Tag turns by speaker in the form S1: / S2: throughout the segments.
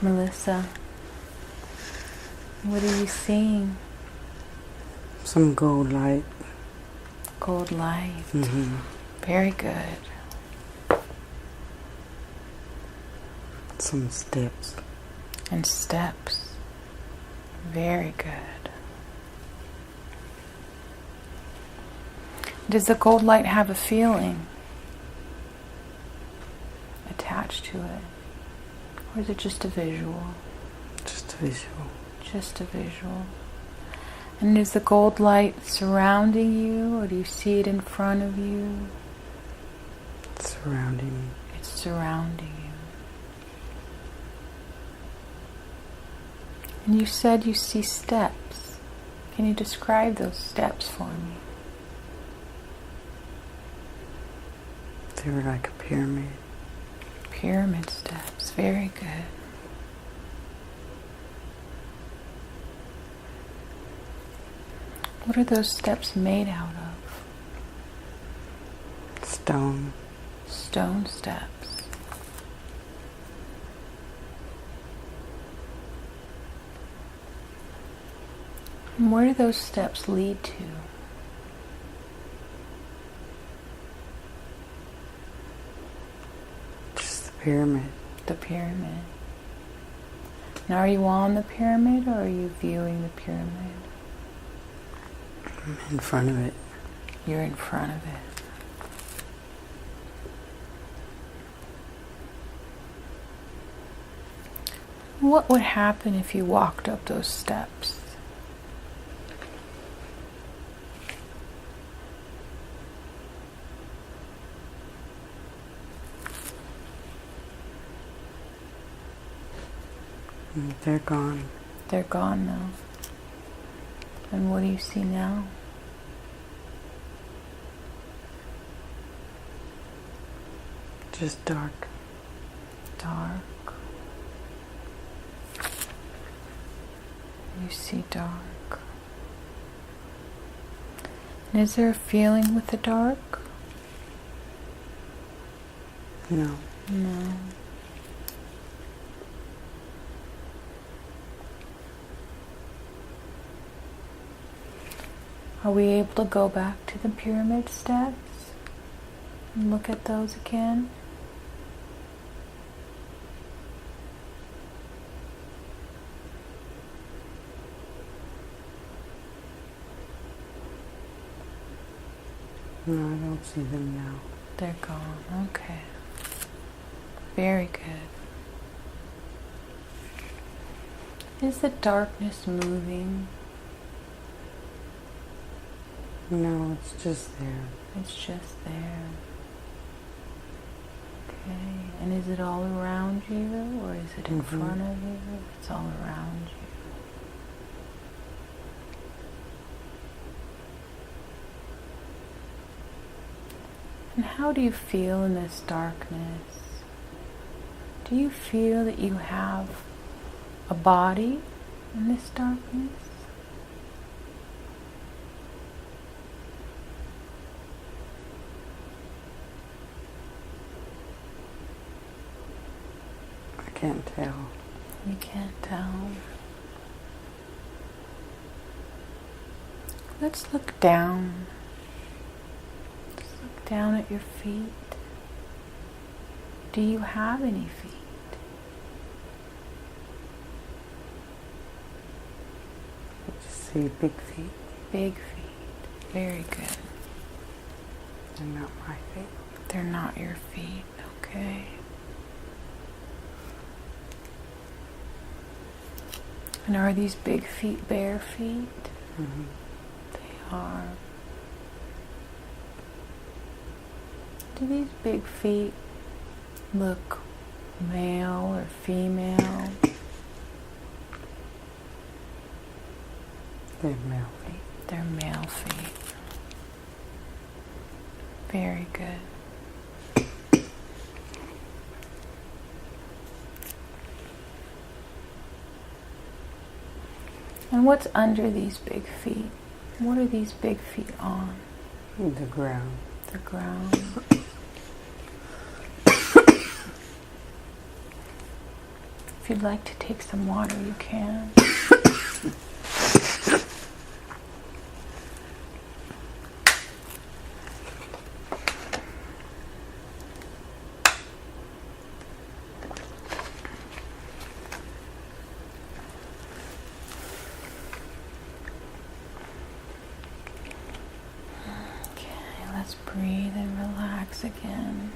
S1: Melissa, what are you seeing?
S2: Some gold light.
S1: Gold light.
S2: Mm-hmm.
S1: Very good.
S2: Some steps.
S1: And steps. Very good. Does the gold light have a feeling attached to it? Or is it just a visual?
S2: Just a visual.
S1: Just a visual. And is the gold light surrounding you, or do you see it in front of you?
S2: It's surrounding me.
S1: It's surrounding you. And you said you see steps. Can you describe those steps for me?
S2: They were like a pyramid.
S1: Pyramid steps. Very good. What are those steps made out of?
S2: Stone.
S1: Stone steps. And where do those steps lead to?
S2: Just the pyramid.
S1: The pyramid. Now, are you on the pyramid, or are you viewing the pyramid?
S2: I'm in front of it.
S1: You're in front of it. What would happen if you walked up those steps?
S2: They're gone.
S1: They're gone now. And what do you see now?
S2: Just dark.
S1: Dark. You see dark. And is there a feeling with the dark?
S2: No.
S1: No. Are we able to go back to the pyramid steps and look at those again?
S2: No, I don't see them now.
S1: They're gone. Okay. Very good. Is the darkness moving?
S2: No, it's just there.
S1: It's just there. Okay. And is it all around you, or is it in front of you? It's all around you. And how do you feel in this darkness? Do you feel that you have a body in this darkness?
S2: I can't tell.
S1: You can't tell. Let's look down. Let's look down at your feet. Do you have any feet?
S2: I just see big feet.
S1: Big feet. Very good.
S2: They're not my feet.
S1: They're not your feet. Okay. And are these big feet bare feet?
S2: Mm-hmm.
S1: They are. Do these big feet look male or female?
S2: They're male feet.
S1: They're male feet. Very good. And what's under these big feet? What are these big feet on?
S2: The ground.
S1: The ground. If you'd like to take some water, you can. Let's breathe and relax again.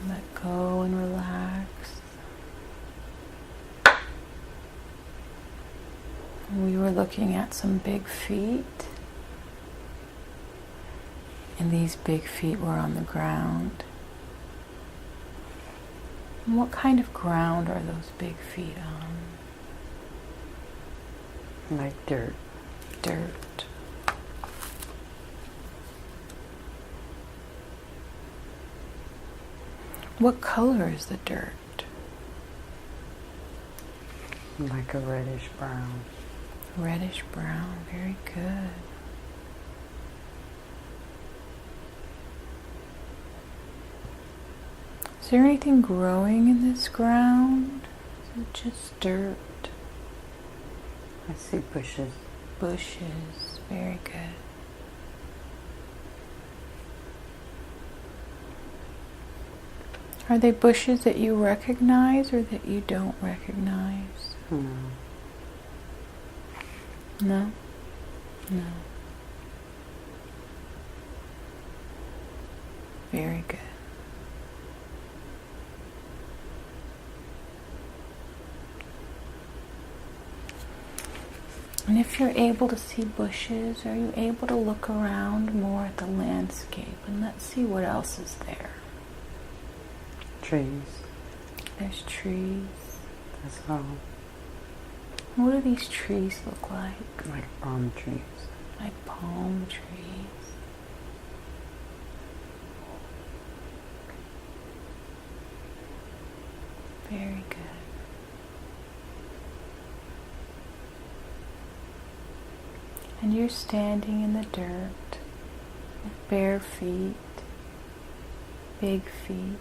S1: Let go and relax. We were looking at some big feet, and these big feet were on the ground. And what kind of ground are those big feet on?
S2: Like dirt.
S1: Dirt. What color is the dirt?
S2: Like a reddish brown.
S1: Reddish brown, very good. Is there anything growing in this ground? Is it just dirt?
S2: I see bushes.
S1: Bushes, very good. Are they bushes that you recognize or that you don't recognize?
S2: No.
S1: No? No. Very good. And if you're able to see bushes, are you able to look around more at the landscape? And let's see what else is there.
S2: Trees.
S1: There's trees.
S2: That's all.
S1: What do these trees look like?
S2: Like palm trees.
S1: Like palm trees. Very good. And you're standing in the dirt with bare feet, big feet.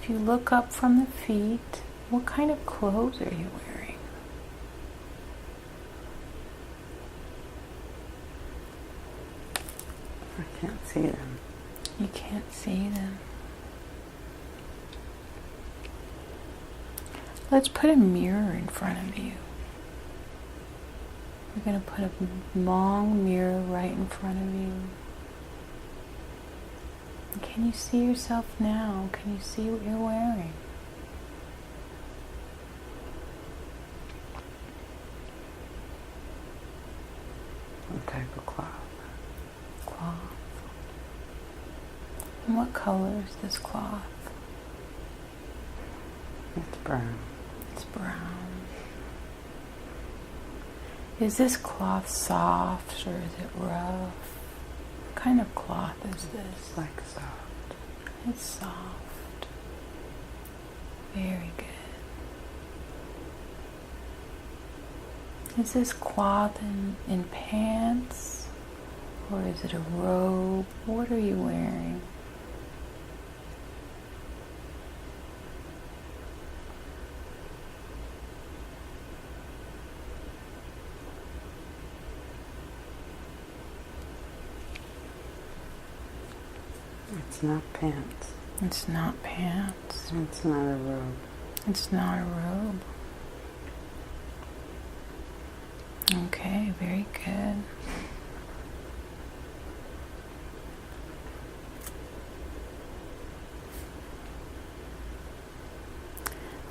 S1: If you look up from the feet, what kind of clothes are you wearing?
S2: I can't see them.
S1: You can't see them. Let's put a mirror in front of you. We're going to put a long mirror right in front of you. Can you see yourself now? Can you see what you're wearing?
S2: What type of cloth?
S1: Cloth. And what color is this cloth?
S2: It's brown.
S1: It's brown. Is this cloth soft or is it rough? What kind of cloth is this?
S2: It's like soft.
S1: It's soft. Very good. Is this cloth in pants? Or is it a robe? What are you wearing?
S2: It's not pants.
S1: It's not pants.
S2: It's not a robe.
S1: It's not a robe. Okay, very good.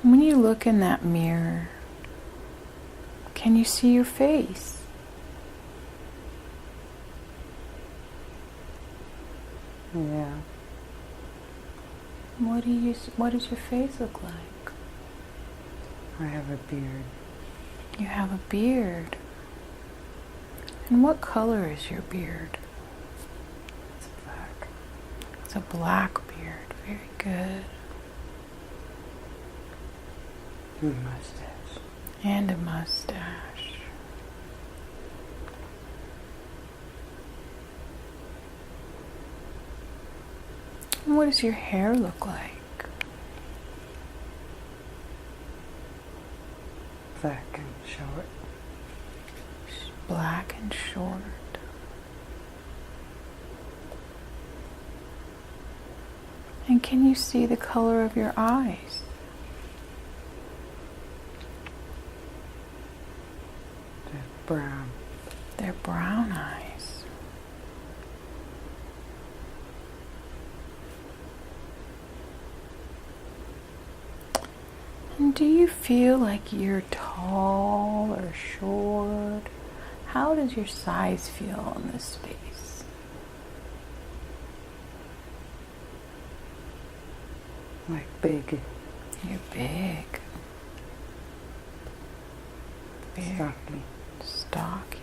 S1: When you look in that mirror, can you see your face?
S2: Yeah.
S1: What does your face look like?
S2: I have a beard.
S1: You have a beard. And what color is your beard?
S2: It's black.
S1: It's a black beard. Very good.
S2: And a mustache.
S1: And a mustache. And what does your hair look like? black and short. And can you see the color of your eyes?
S2: They're brown.
S1: They're brown eyes. And do you feel like you're tall or short? How does your size feel in this space?
S2: Like big.
S1: You're big. Very
S2: Stocky.
S1: stocky.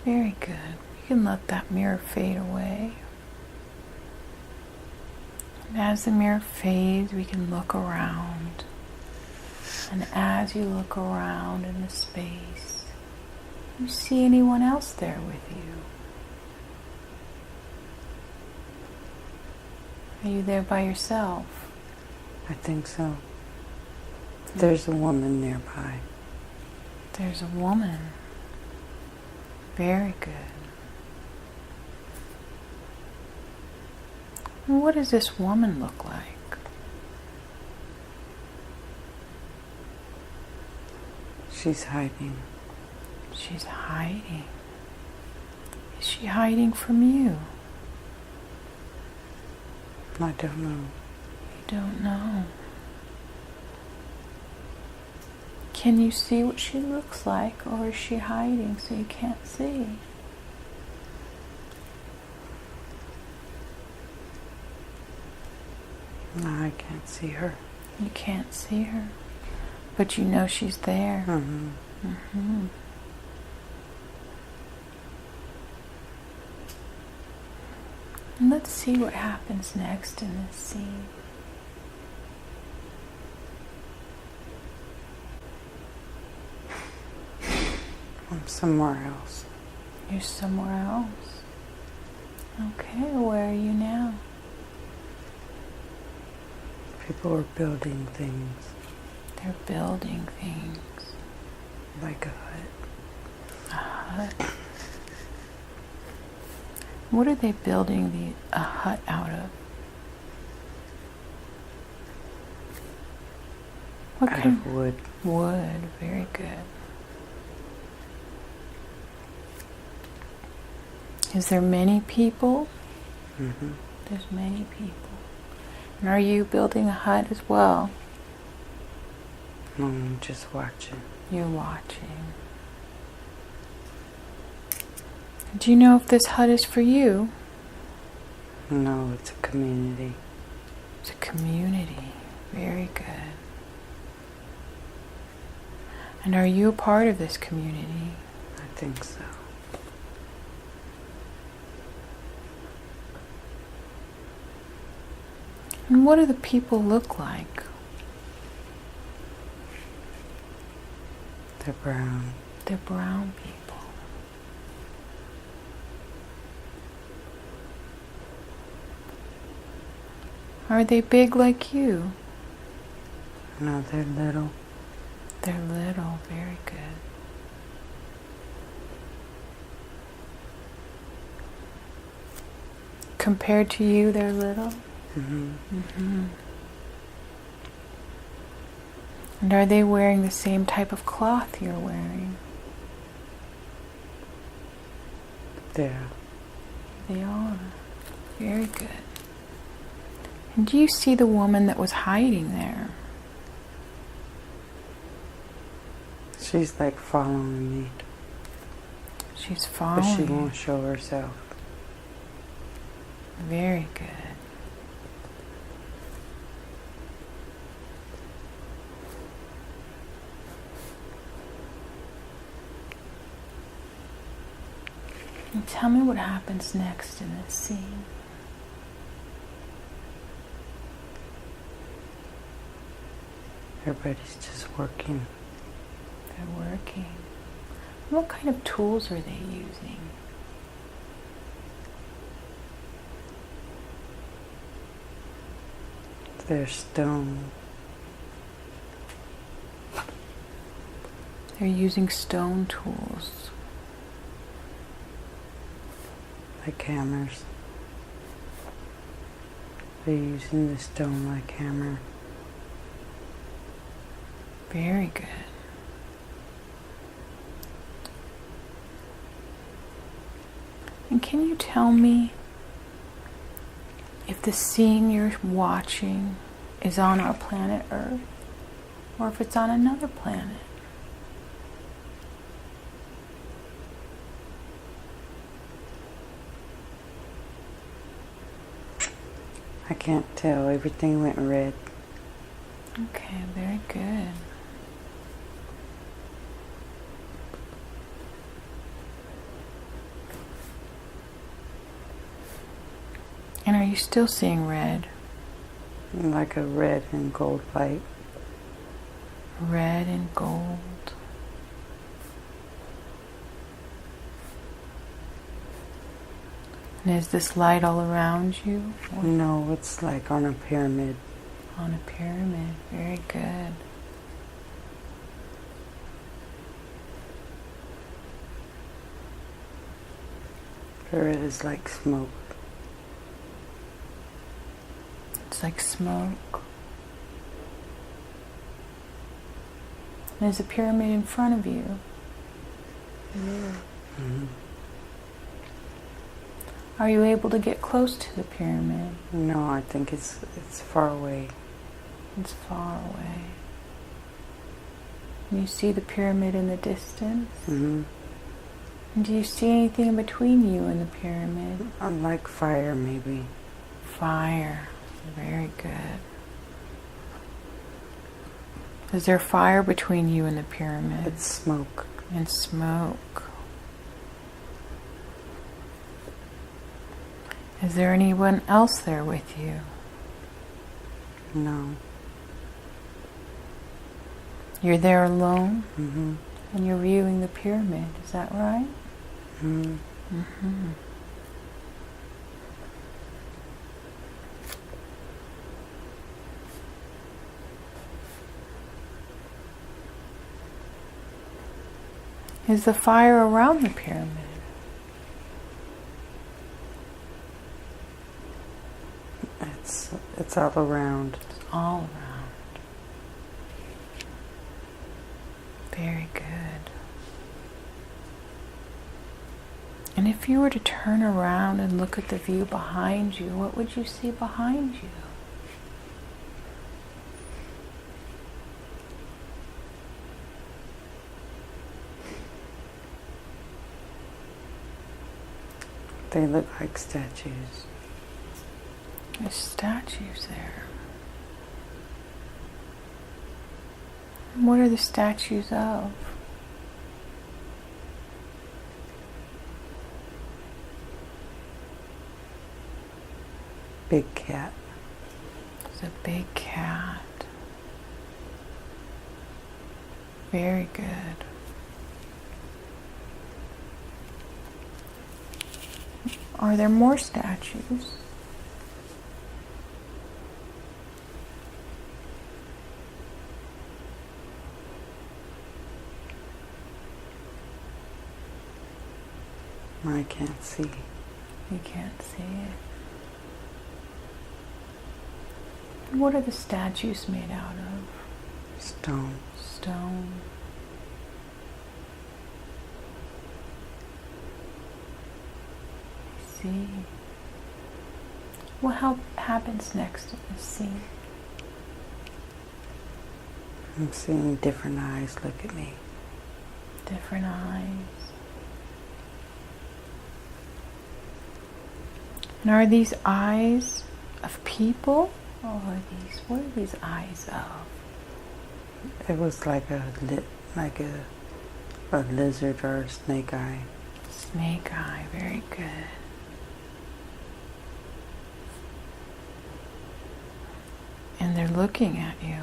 S1: Very good. You can let that mirror fade away. And as the mirror fades, we can look around. And as you look around in the space, you see anyone else there with you? Are you there by yourself?
S2: I think so. There's a woman nearby.
S1: There's a woman. Very good. And what does this woman look like?
S2: She's hiding.
S1: She's hiding. Is she hiding from you?
S2: I don't know.
S1: You don't know. Can you see what she looks like, or is she hiding so you can't see?
S2: No, I can't see her.
S1: You can't see her, but you know she's there.
S2: Mm-hmm.
S1: Mm-hmm. And let's see what happens next in this scene.
S2: I'm somewhere else.
S1: You're somewhere else. Okay, where are you now?
S2: People are building things.
S1: They're building things.
S2: Like a hut.
S1: A hut. What are they building a hut out of? What
S2: Out
S1: kind
S2: of wood.
S1: Wood. Very good. Is there many people?
S2: Mm-hmm.
S1: There's many people. And are you building a hut as well?
S2: No, I'm just watching.
S1: You're watching. Do you know if this hut is for you?
S2: No, it's a community.
S1: It's a community. Very good. And are you a part of this community?
S2: I think so.
S1: And what do the people look like?
S2: They're brown.
S1: They're brown people. Are they big like you?
S2: No, they're little.
S1: They're little. Very good. Compared to you, they're little?
S2: Mm-hmm.
S1: Mm-hmm. And are they wearing the same type of cloth you're wearing?
S2: There.
S1: They are. Very good. And do you see the woman that was hiding there?
S2: She's like following me.
S1: She's
S2: But
S1: following.
S2: she won't show herself.
S1: Very good. And tell me what happens next in this scene.
S2: Everybody's just working.
S1: They're working. What kind of tools are they using?
S2: They're stone.
S1: They're using stone tools.
S2: Like hammers. They're using the stone like hammer.
S1: Very good. And can you tell me if the scene you're watching is on our planet Earth or if it's on another planet?
S2: I can't tell. Everything went red.
S1: Okay, very good. And are you still seeing red?
S2: Like a red and gold light.
S1: Red and gold. And is this light all around you?
S2: No, it's like on a pyramid.
S1: On a pyramid. Very good.
S2: The red is like smoke.
S1: It's like smoke. There's a pyramid in front of you.
S2: Mm-hmm.
S1: Are you able to get close to the pyramid?
S2: No, I think it's far away.
S1: It's far away. And you see the pyramid in the distance?
S2: Mm-hmm.
S1: And do you see anything in between you and the pyramid?
S2: Like fire, maybe.
S1: Fire. Very good. Is there fire between you and the pyramid?
S2: It's smoke.
S1: And smoke. Is there anyone else there with you?
S2: No.
S1: You're there alone?
S2: Mm-hmm.
S1: And you're viewing the pyramid, is that right?
S2: Mm-hmm.
S1: Mm-hmm. Is the fire around the pyramid?
S2: It's all around.
S1: It's all around. Very good. And if you were to turn around and look at the view behind you, what would you see behind you?
S2: They look like statues.
S1: There's statues there. And what are the statues of?
S2: Big cat.
S1: It's a big cat. Very good. Are there more statues?
S2: I can't see.
S1: You can't see it. And what are the statues made out of?
S2: Stone.
S1: Stone. I see. What happens next in this scene?
S2: I'm seeing different eyes look at me.
S1: Different eyes. And are these eyes of people? Or what are these eyes of?
S2: It was like a lizard or a snake eye.
S1: Snake eye, very good. And they're looking at you.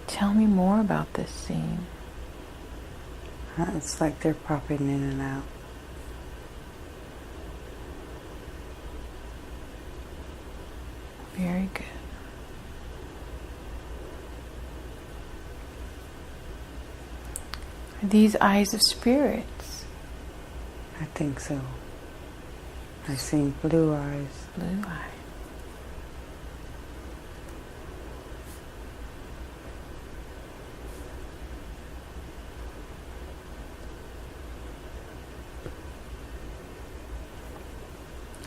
S1: Tell me more about this scene.
S2: It's like they're popping in and out.
S1: Very good. Are these eyes of spirits?
S2: I think so. I see blue eyes.
S1: Blue eye.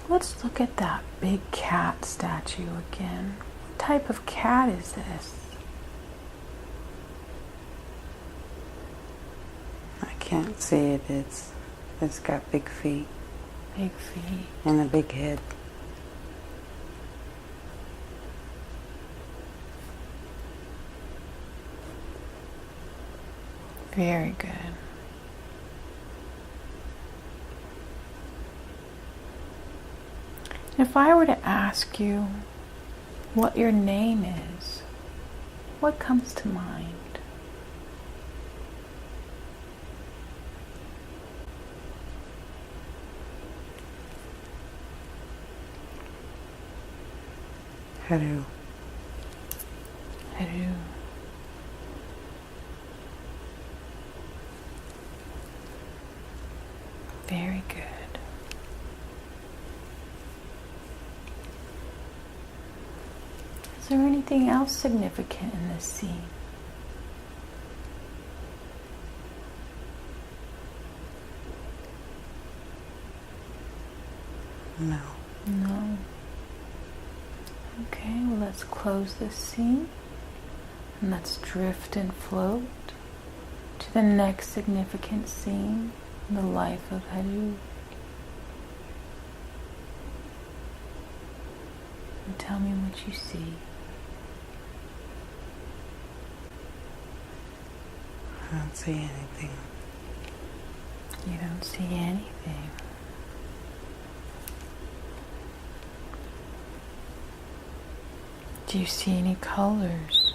S1: Let's look at that big cat statue again. What type of cat is this?
S2: I can't see it. It's got big feet.
S1: Big feet.
S2: And a big head.
S1: Very good. If I were to ask you what your name is, what comes to mind?
S2: Haru.
S1: Hedu. Very good. Is there anything else significant in this scene?
S2: No.
S1: No. Okay, well, let's close this scene and let's drift and float to the next significant scene in the life of Hedu. And tell me what you see.
S2: I don't see anything.
S1: You don't see anything. Do you see any colors?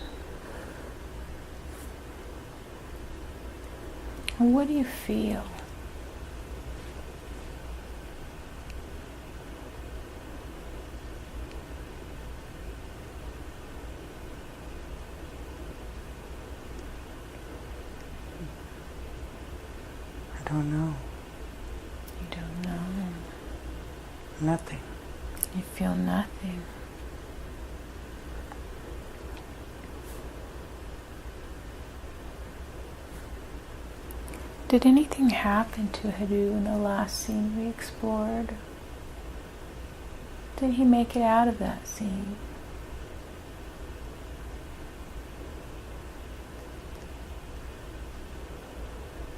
S1: And what do you feel?
S2: I don't know.
S1: You don't know.
S2: Nothing.
S1: You feel nothing. Did anything happen to Hedu in the last scene we explored? Did he make it out of that scene?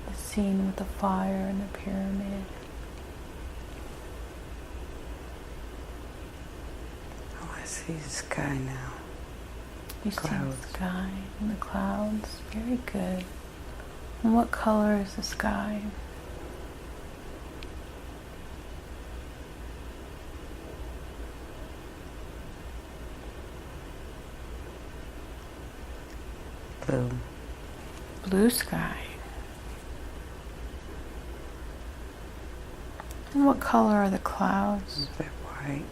S1: The scene with the fire and the pyramid.
S2: Oh, I see the sky now.
S1: You see
S2: Clouds.
S1: the sky and the clouds. Very good. And what color is the sky?
S2: Blue.
S1: Blue sky. And what color are the clouds?
S2: A bit white.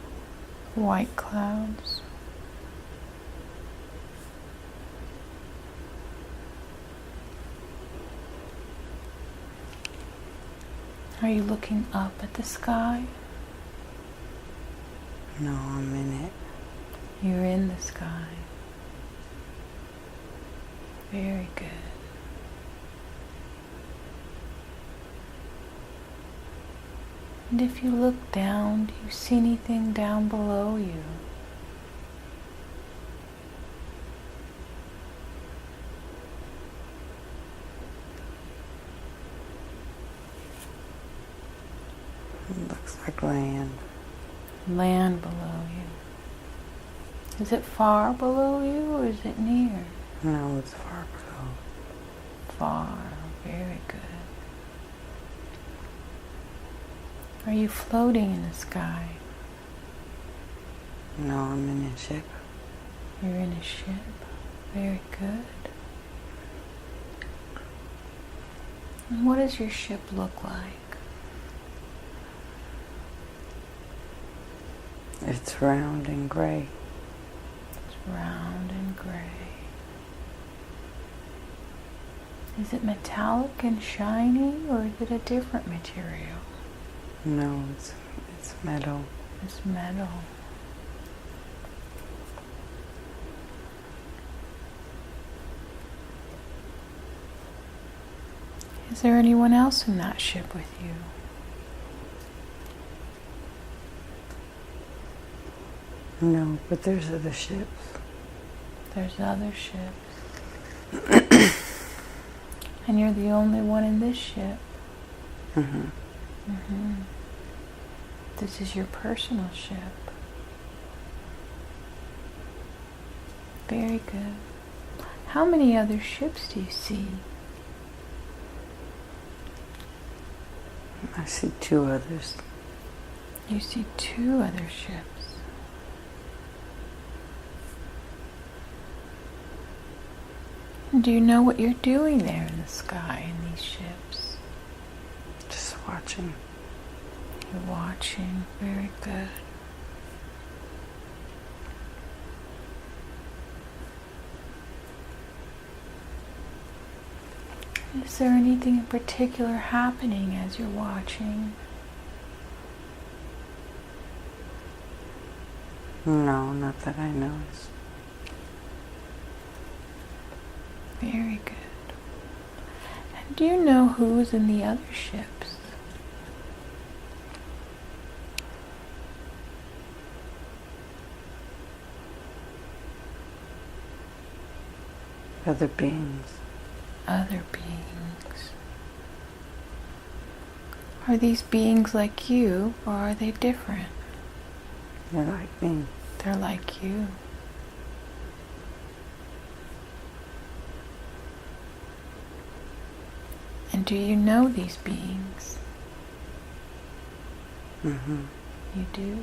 S1: White clouds. Are you looking up at the sky?
S2: No, I'm in it.
S1: You're in the sky. Very good. And if you look down, do you see anything down below you?
S2: It looks like land.
S1: Land below you. Is it far below you or is it near?
S2: No, it's far below.
S1: Far. Very good. Are you floating in the sky?
S2: No, I'm in a ship.
S1: You're in a ship. Very good. And what does your ship look like?
S2: It's round and gray.
S1: round and gray. Is it metallic and shiny, or is it a different material?
S2: No, it's metal.
S1: It's metal. Is there anyone else in that ship with you?
S2: No, but there's other ships.
S1: There's other ships. And you're the only one in this ship.
S2: Mm-hmm.
S1: Mm-hmm. This is your personal ship. Very good. How many other ships do you see?
S2: I see 2 others.
S1: You see 2 other ships. And do you know what you're doing there in the sky in these ships?
S2: Just watching.
S1: You're watching. Very good. Is there anything in particular happening as you're watching?
S2: No, not that I noticed.
S1: Very good. And do you know who's in the other ships?
S2: Other beings.
S1: Other beings. Are these beings like you, or are they different?
S2: They're like me.
S1: They're like you. And do you know these beings?
S2: Mm-hmm.
S1: You do.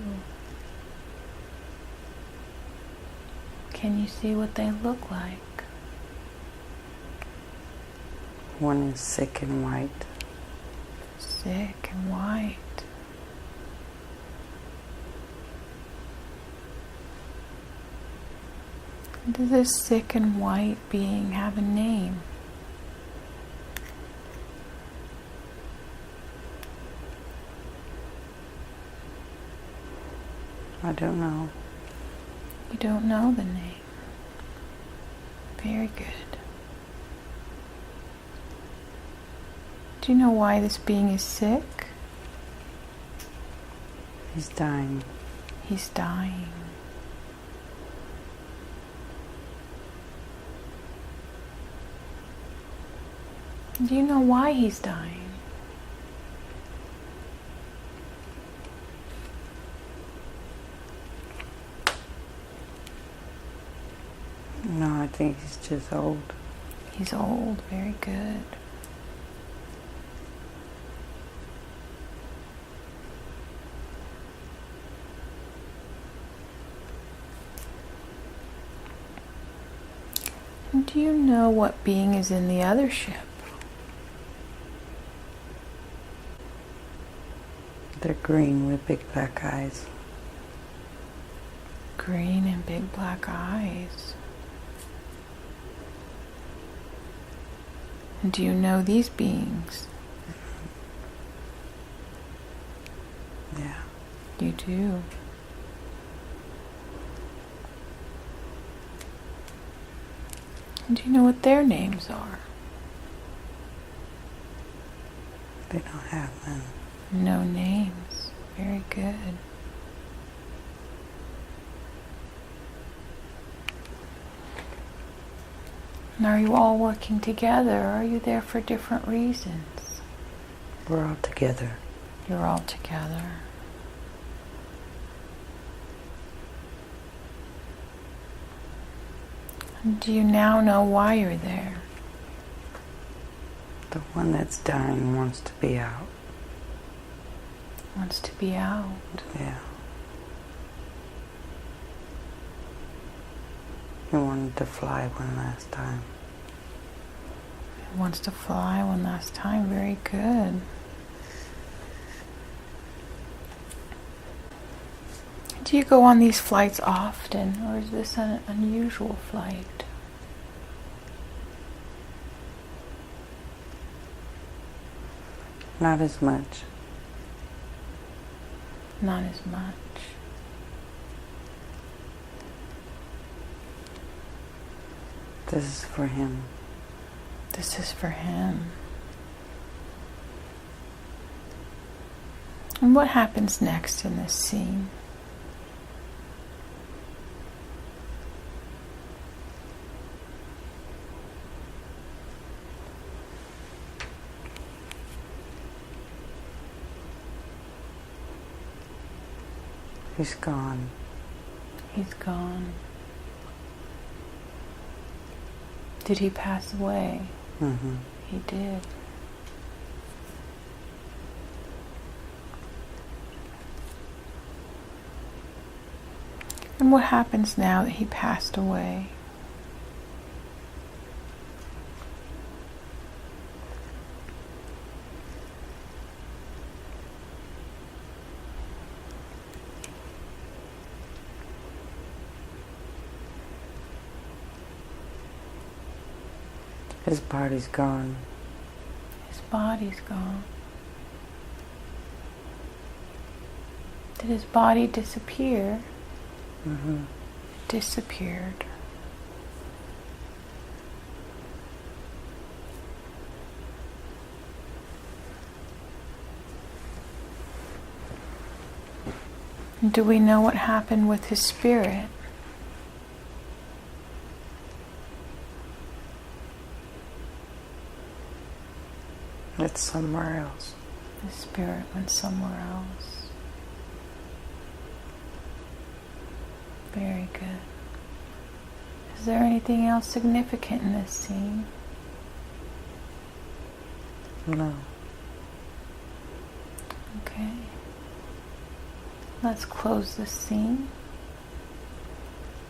S1: Can you see what they look like?
S2: One is sick and white.
S1: Sick and white. Does this sick and white being have a name?
S2: I don't know.
S1: You don't know the name. Very good. Do you know why this being is sick?
S2: He's dying.
S1: He's dying. Do you know why he's dying?
S2: No, I think he's just old.
S1: He's old. Very good. And do you know what being is in the other ship?
S2: They're green with big black eyes.
S1: Green and big black eyes. And do you know these beings?
S2: Yeah.
S1: You do. And do you know what their names are?
S2: They don't have them.
S1: No names. Very good. And are you all working together, or are you there for different reasons?
S2: We're all together.
S1: You're all together. And do you now know why you're there?
S2: The one that's dying wants to be out.
S1: Wants to be out.
S2: Yeah. He wanted to fly one last time.
S1: He wants to fly one last time. Very good. Do you go on these flights often, or is this an unusual flight?
S2: Not as much.
S1: Not as much.
S2: This is for him.
S1: This is for him. And what happens next in this scene?
S2: He's gone.
S1: He's gone. Did he pass away?
S2: Mm-hmm.
S1: He did. And what happens now that he passed away?
S2: His body's gone.
S1: His body's gone. Did his body disappear?
S2: Mm-hmm.
S1: It disappeared. And do we know what happened with his spirit?
S2: It's somewhere else.
S1: The spirit went somewhere else. Very good. Is there anything else significant in this scene?
S2: No.
S1: Okay. Let's close this scene.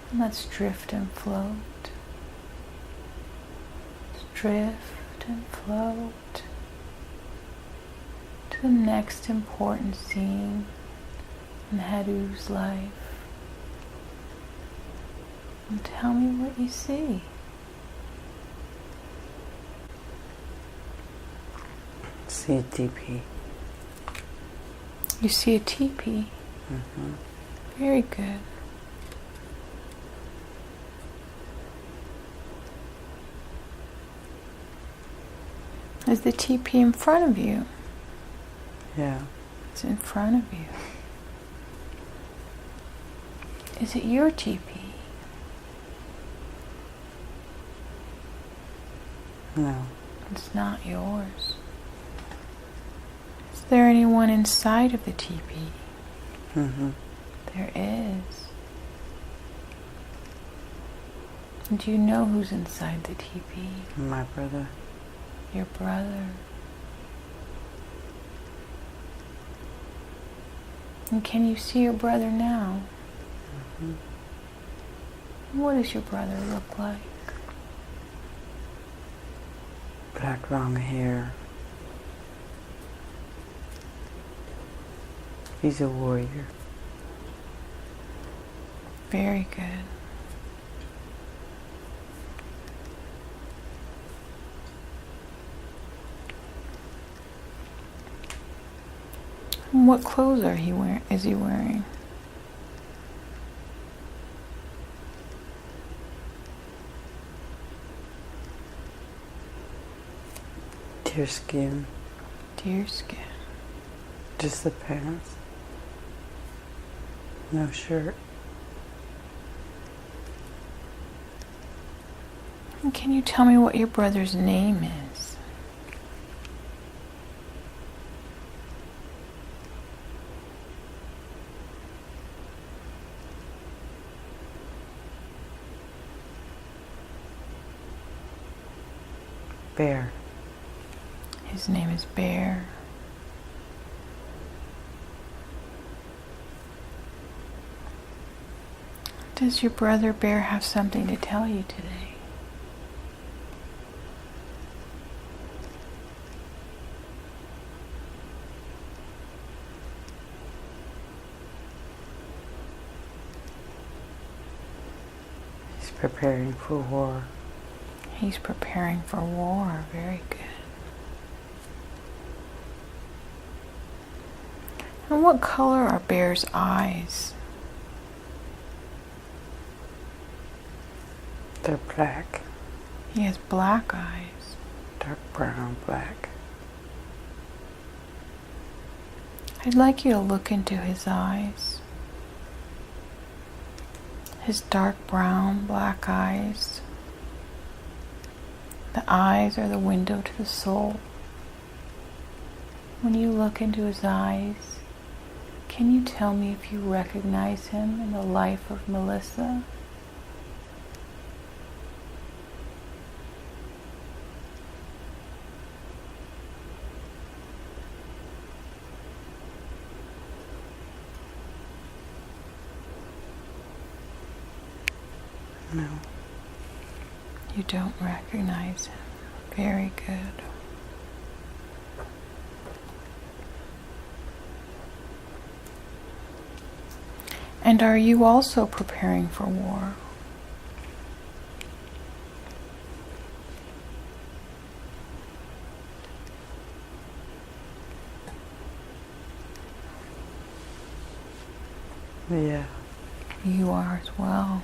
S1: And let's drift and float. Let's drift and float to the next important scene in Hedu's life. And tell me what you see.
S2: See a TP.
S1: You see a teepee.
S2: Mm-hmm.
S1: Very good. Is the teepee in front of you?
S2: Yeah.
S1: It's in front of you. Is it your teepee?
S2: No.
S1: It's not yours. Is there anyone inside of the teepee?
S2: Mm-hmm.
S1: There is. Do you know who's inside the teepee?
S2: My brother.
S1: Your brother. And can you see your brother now?
S2: Mm-hmm.
S1: What does your brother look like?
S2: Black long hair. He's a warrior.
S1: Very good. And what clothes are he wearing? Is he wearing?
S2: Deer skin.
S1: Deer skin.
S2: Just the pants. No shirt.
S1: And can you tell me what your brother's name is?
S2: Bear.
S1: His name is Bear. Does your brother Bear have something to tell you today?
S2: Preparing for war.
S1: He's preparing for war. Very good. And what color are Bear's eyes?
S2: They're black.
S1: He has black eyes.
S2: Dark brown, black.
S1: I'd like you to look into his eyes. His dark brown, black eyes. The eyes are the window to the soul. When you look into his eyes, can you tell me if you recognize him in the life of Melissa?
S2: No.
S1: You don't recognize him. Very good. And are you also preparing for war?
S2: Yeah.
S1: You are as well.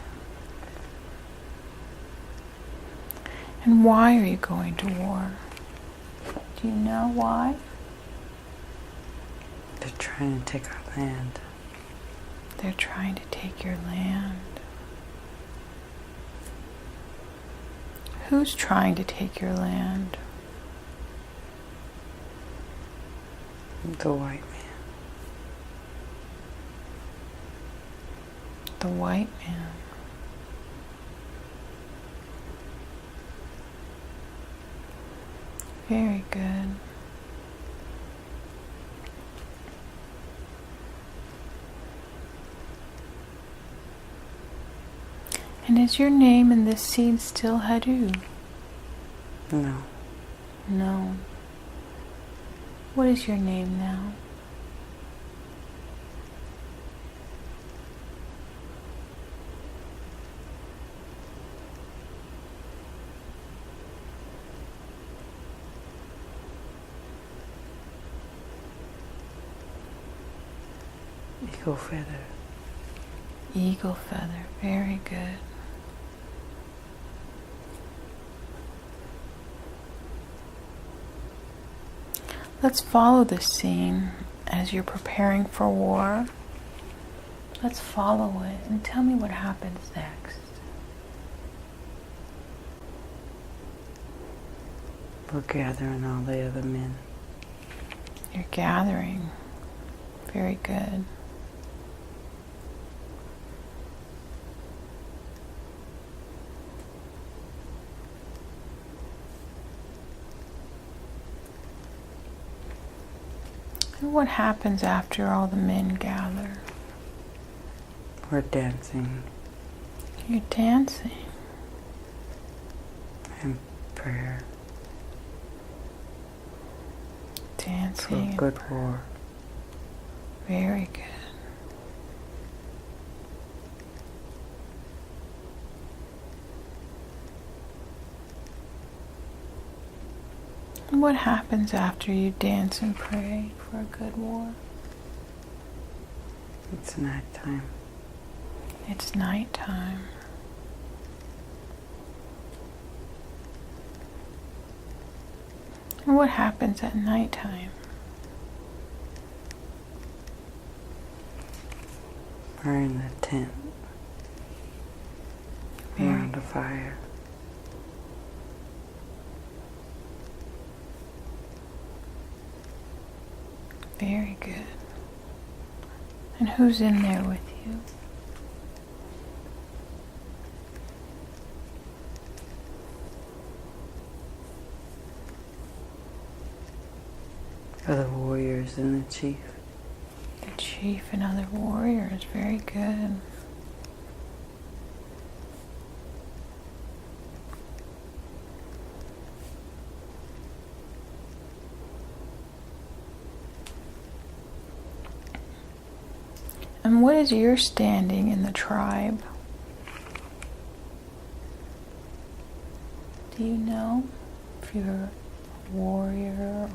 S1: And why are you going to war? Do you know why?
S2: They're trying to take our land.
S1: They're trying to take your land. Who's trying to take your land?
S2: The white man.
S1: The white man. Very good. And is your name in this scene still Hedu?
S2: No.
S1: No. What is your name now?
S2: Eagle feather.
S1: Eagle feather. Very good. Let's follow this scene as you're preparing for war. Let's follow it and tell me what happens next.
S2: We're gathering all the other men.
S1: You're gathering. Very good. And what happens after all the men gather?
S2: We're dancing.
S1: You're dancing.
S2: And prayer.
S1: Dancing.
S2: For a good war.
S1: Very good. And what happens after you dance and pray for a good war?
S2: It's nighttime.
S1: It's nighttime. And what happens at nighttime?
S2: We're in the tent. Around the fire.
S1: Very good. And who's in there with you?
S2: Other warriors and the chief.
S1: The chief and other warriors. Very good. And what is your standing in the tribe? Do you know if you're a warrior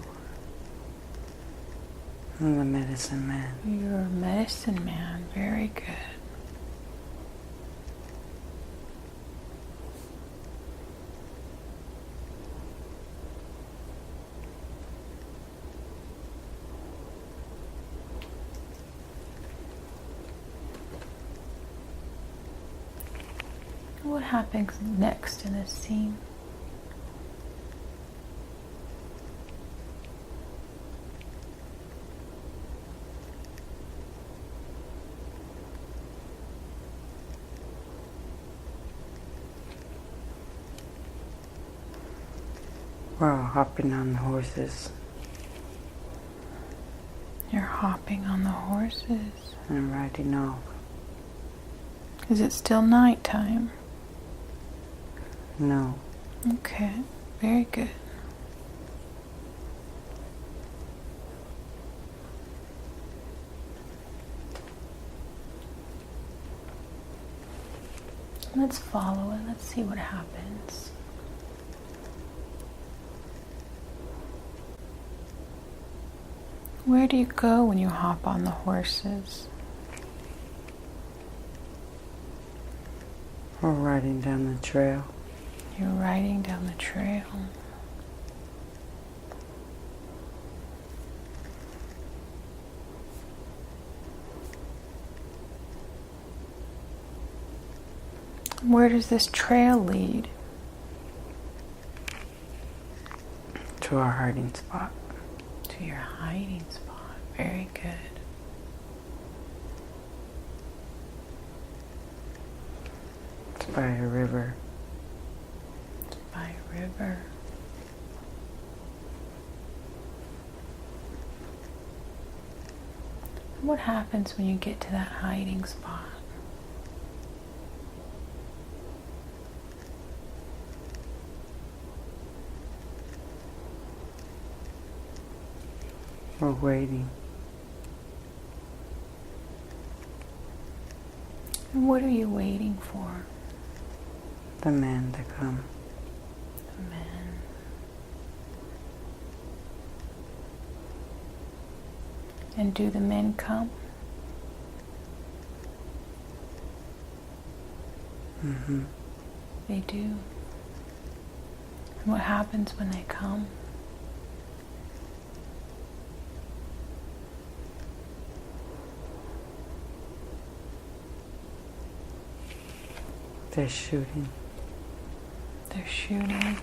S2: I'm the medicine man.
S1: or you're a medicine man? Very good. What happens next in this scene?
S2: We're all hopping on the horses
S1: You're hopping on the horses.
S2: and riding off.
S1: Is it still nighttime?
S2: No,
S1: Okay, very good. Let's follow it. Let's see what happens. Where do you go when you hop on the horses?
S2: we're riding down the trail.
S1: You're riding down the trail. Where does this trail lead?
S2: To our hiding spot.
S1: To your hiding spot. Very good.
S2: It's by a river.
S1: By a river. What happens when you get to that hiding spot?
S2: We're waiting.
S1: And what are you waiting for?
S2: The man to come.
S1: The man. And do the men come?
S2: Mm-hmm.
S1: They do. And what happens when they come?
S2: They're shooting.
S1: They're shooting.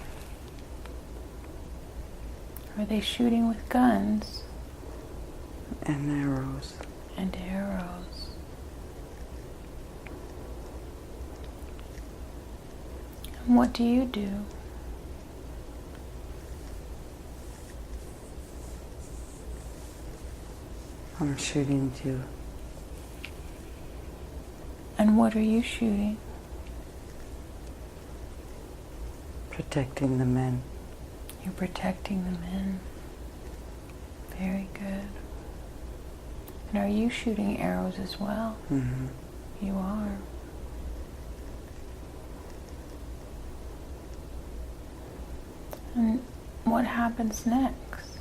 S1: Are they shooting with guns?
S2: And arrows.
S1: And arrows. And what do you do?
S2: I'm shooting too.
S1: And what are you shooting?
S2: Protecting the men.
S1: You're protecting the men. Very good. And are you shooting arrows as well?
S2: Mm-hmm.
S1: You are. And what happens next?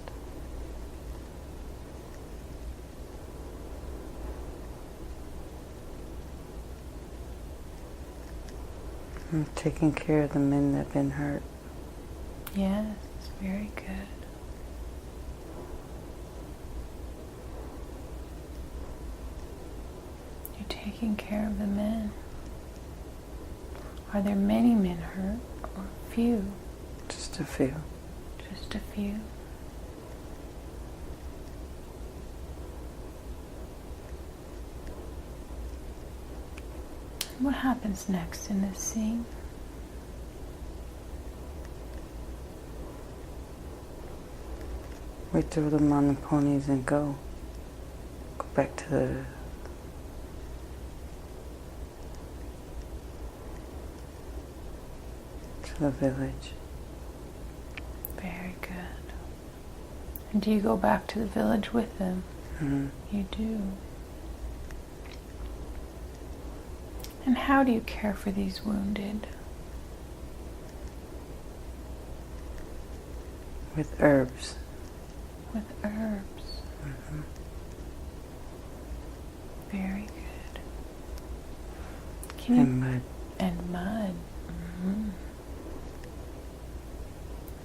S2: I'm taking care of the men that have been hurt.
S1: Yes, very good. You're taking care of the men. Are there many men hurt or few?
S2: Just a few.
S1: Just a few. What happens next in this scene?
S2: We throw them on the ponies and go back to the village.
S1: Very good. And do you go back to the village with them?
S2: Mm-hmm.
S1: You do. And how do you care for these wounded?
S2: With herbs.
S1: With herbs.
S2: Mm-hmm.
S1: Very good.
S2: And mud.
S1: And mud. Mm-hmm.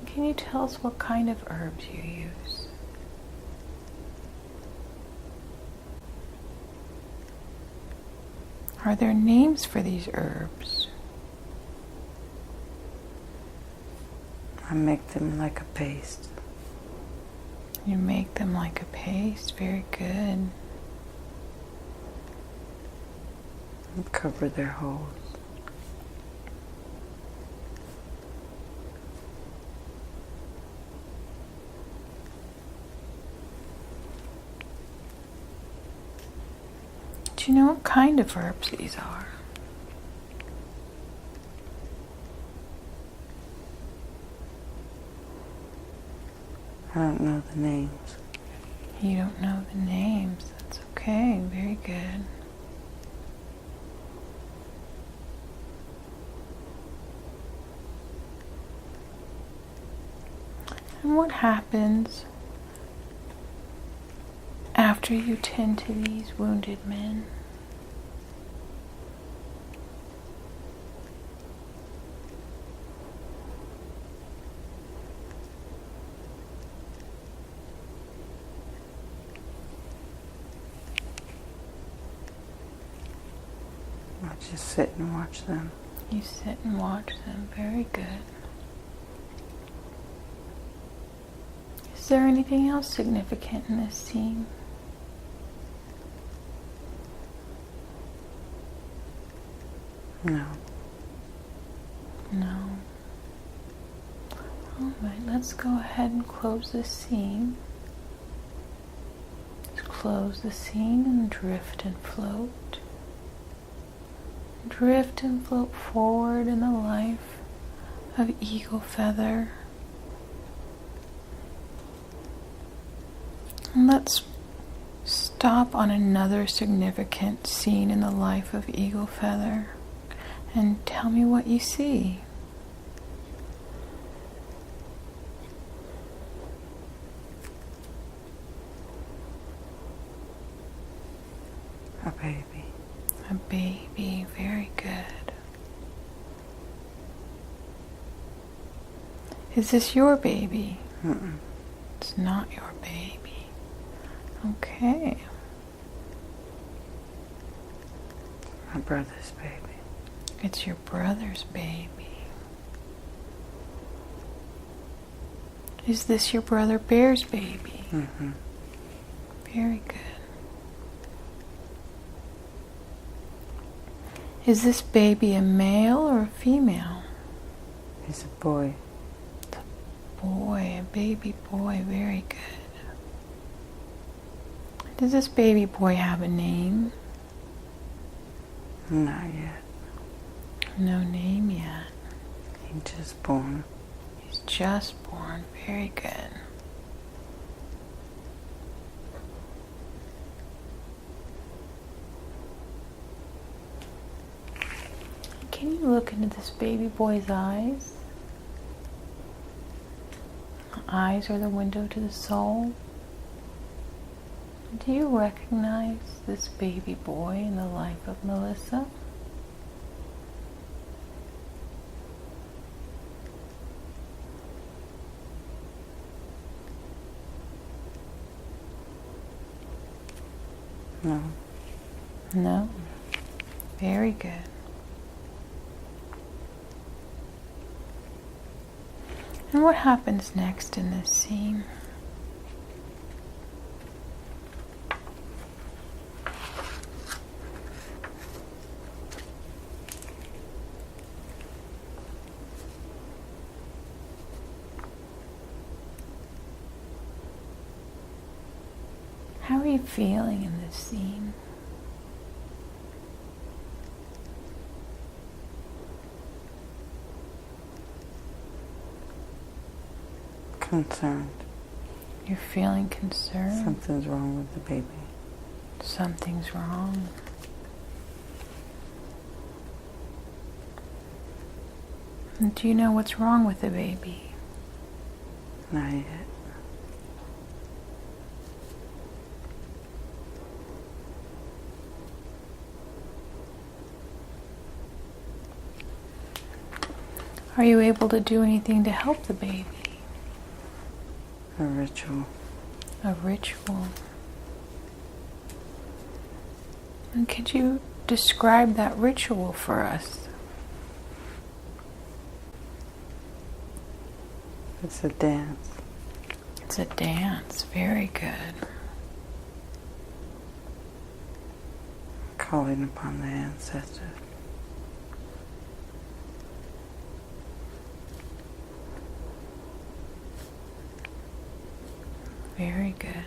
S1: Can you tell us what kind of herbs you use? Are there names for these herbs?
S2: I make them like a paste.
S1: You make them like a paste. Very good.
S2: And cover their holes.
S1: Do you know what kind of herbs these are?
S2: I don't know the names.
S1: You don't know the names. That's okay. Very good. And what happens after you tend to these wounded men?
S2: I just sit and watch them.
S1: You sit and watch them. Very good. Is there anything else significant in this scene?
S2: No.
S1: No. Alright, let's go ahead and close this scene. Let's close the scene and drift and float. Drift and float forward in the life of Eagle Feather. And let's stop on another significant scene in the life of Eagle Feather and tell me what you see.
S2: A baby.
S1: A baby, very good. Is this your baby?
S2: Mm-mm.
S1: It's not your baby. Okay.
S2: My brother's baby.
S1: It's your brother's baby. Is this your brother Bear's baby?
S2: Mm-hmm.
S1: Very good. Is this baby a male or a female?
S2: He's a boy.
S1: It's a boy, a baby boy. Very good. Does this baby boy have a name?
S2: Not yet.
S1: No name yet.
S2: He's just born.
S1: He's just born. Very good. Can you look into this baby boy's eyes? The eyes are the window to the soul. Do you recognize this baby boy in the life of Melissa?
S2: No.
S1: No? Very good. And what happens next in this scene? How are you feeling in this scene?
S2: Concerned.
S1: You're feeling concerned?
S2: Something's wrong with the baby.
S1: Something's wrong. And do you know what's wrong with the baby?
S2: Not yet.
S1: Are you able to do anything to help the baby?
S2: A ritual.
S1: A ritual. And could you describe that ritual for us?
S2: It's a dance.
S1: It's a dance. Very good.
S2: Calling upon the ancestors.
S1: Very good.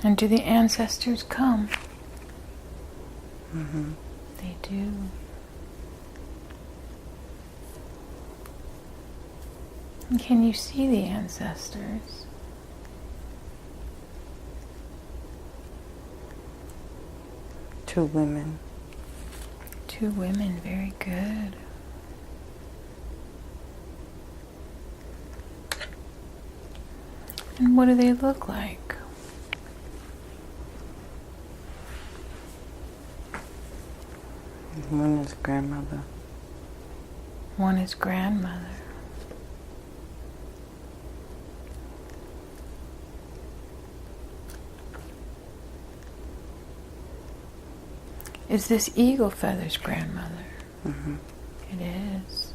S1: And do the ancestors come?
S2: Mm-hmm.
S1: They do. And can you see the ancestors?
S2: Two women.
S1: Two women, very good. And what do they look like?
S2: One is grandmother.
S1: One is grandmother. Is this Eagle Feather's grandmother?
S2: Mm-hmm.
S1: It is.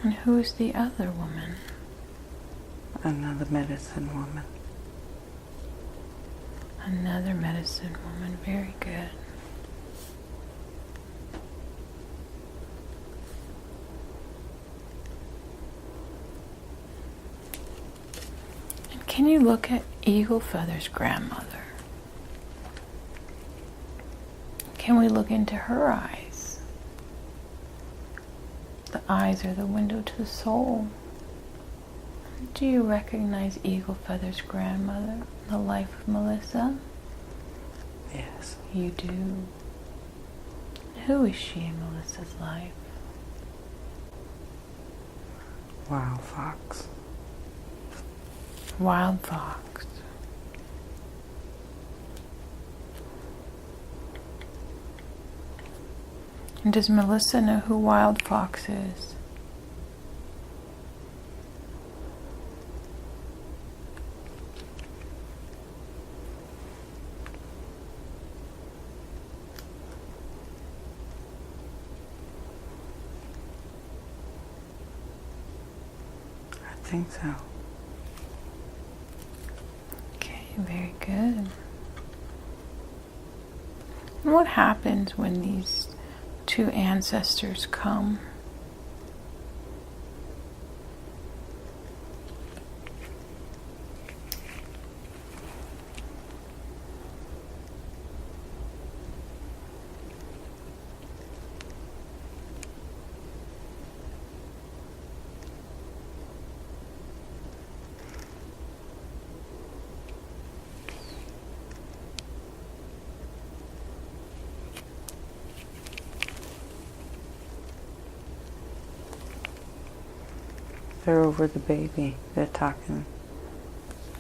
S1: And who is the other woman?
S2: Another medicine woman.
S1: Another medicine woman. Very good. And can you look at Eagle Feather's grandmother? Can we look into her eyes? The eyes are the window to the soul. Do you recognize Eagle Feather's grandmother in the life of Melissa?
S2: Yes.
S1: You do. Who is she in Melissa's life?
S2: Wild fox.
S1: Wild fox. And does Melissa know who Wild Fox is?
S2: I think so.
S1: Okay, very good. And what happens when these two ancestors come?
S2: They're over the baby. They're talking.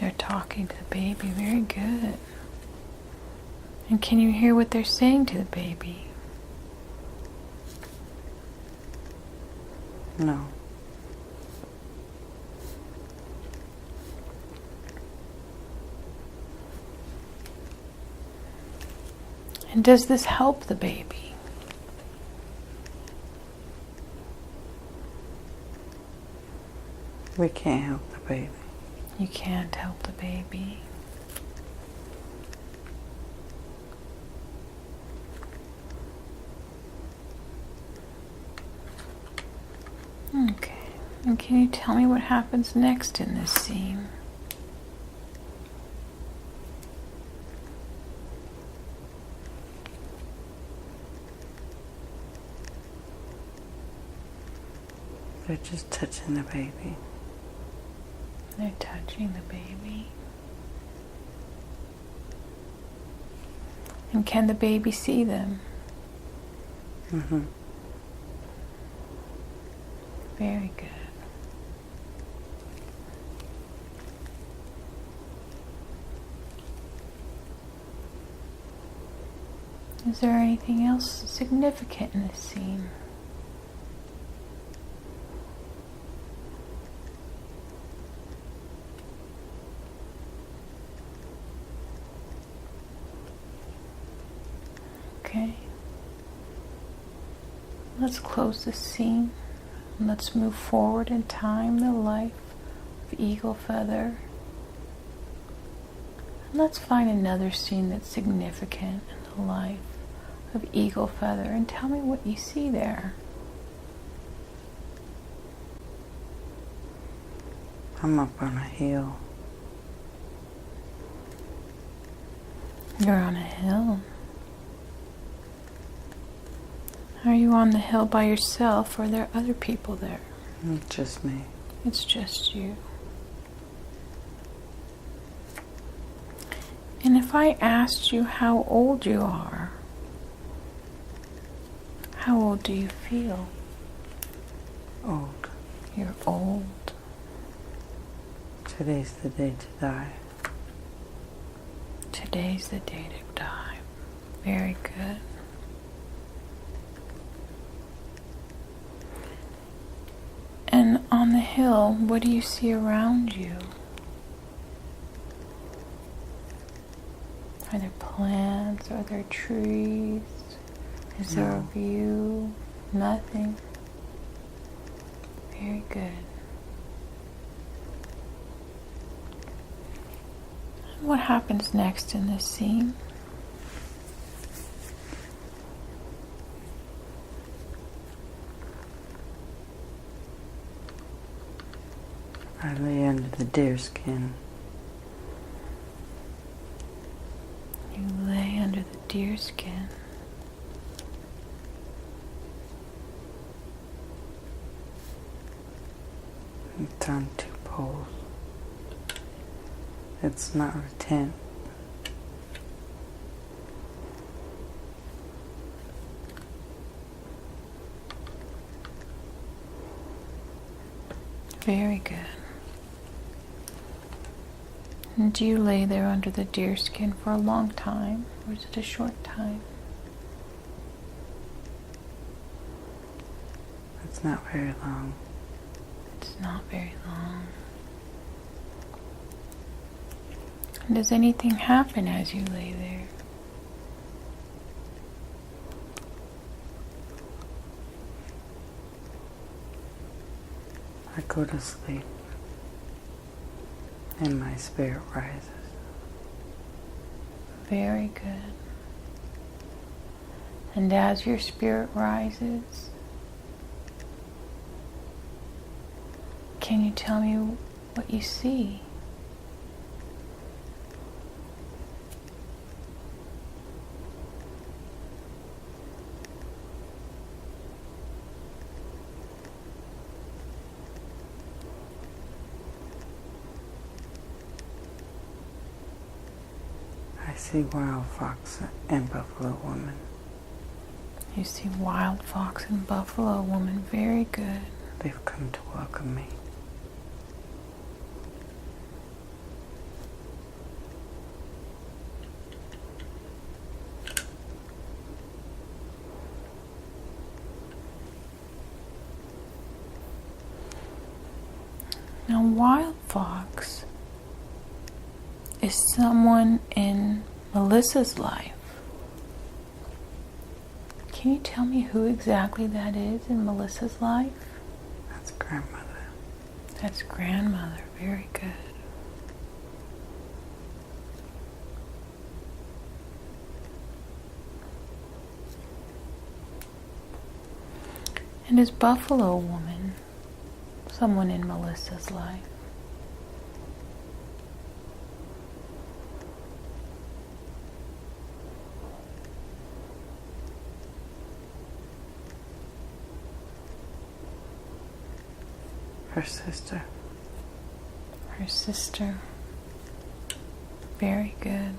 S1: They're talking to the baby. Very good. And can you hear what they're saying to the baby?
S2: No.
S1: And does this help the baby?
S2: We can't help the baby.
S1: You can't help the baby. Okay. And can you tell me what happens next in this scene?
S2: They're just touching the baby.
S1: They're touching the baby. And can the baby see them?
S2: Mm-hmm.
S1: Very good. Is there anything else significant in this scene? Okay. Let's close this scene. And let's move forward in time, the life of Eagle Feather. And let's find another scene that's significant in the life of Eagle Feather and tell me what you see there.
S2: I'm up on a hill.
S1: You're on a hill. Are you on the hill by yourself, or are there other people there?
S2: It's just me.
S1: It's just you. And if I asked you how old you are, how old do you feel?
S2: Old.
S1: You're old.
S2: Today's the day to die.
S1: Today's the day to die. Very good. And on the hill, what do you see around you? Are there plants? Are there trees? Is there a view? Nothing. Very good. And what happens next in this scene?
S2: I lay under the deerskin.
S1: You lay under the deerskin.
S2: It's on 2 poles. It's not a tent.
S1: Very good. And do you lay there under the deerskin for a long time, or is it a short time?
S2: It's not very long.
S1: It's not very long. And does anything happen as you lay there?
S2: I go to sleep, and my spirit rises.
S1: Very good. And as your spirit rises, can you tell me what you see?
S2: I see wild fox and buffalo woman.
S1: You see wild fox and buffalo woman. Very good.
S2: They've come to welcome me.
S1: Now, wild fox is someone in Melissa's life. Can you tell me who exactly that is in Melissa's life?
S2: That's grandmother.
S1: That's grandmother. Very good. And is Buffalo Woman someone in Melissa's life?
S2: Her sister.
S1: Her sister. Very good.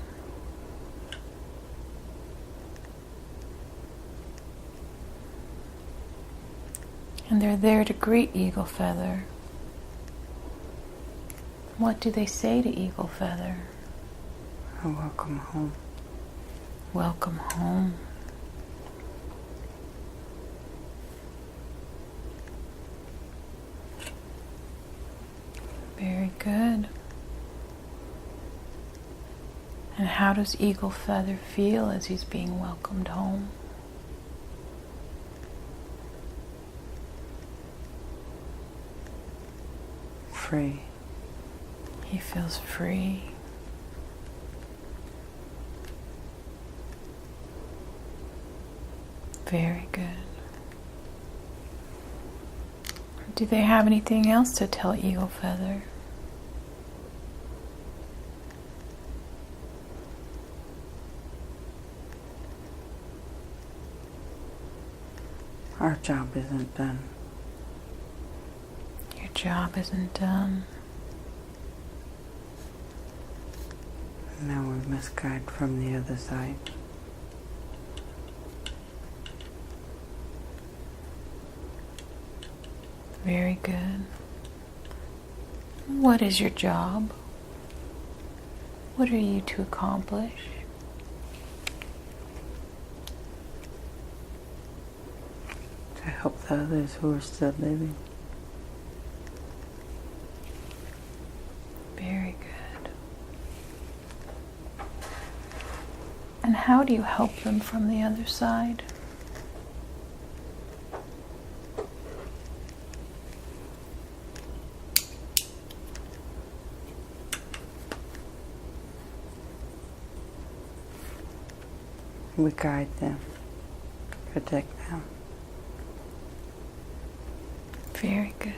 S1: And they're there to greet Eagle Feather. What do they say to Eagle Feather?
S2: Welcome home.
S1: Welcome home. Very good. And how does Eagle Feather feel as he's being welcomed home?
S2: Free.
S1: He feels free. Very good. Do they have anything else to tell Eagle Feather?
S2: Our job isn't done.
S1: Your job isn't done.
S2: Now we must guide from the other side.
S1: Very good. What is your job? What are you to accomplish?
S2: To help the others who are still living.
S1: Very good. And how do you help them from the other side?
S2: We guide them, protect them.
S1: Very good.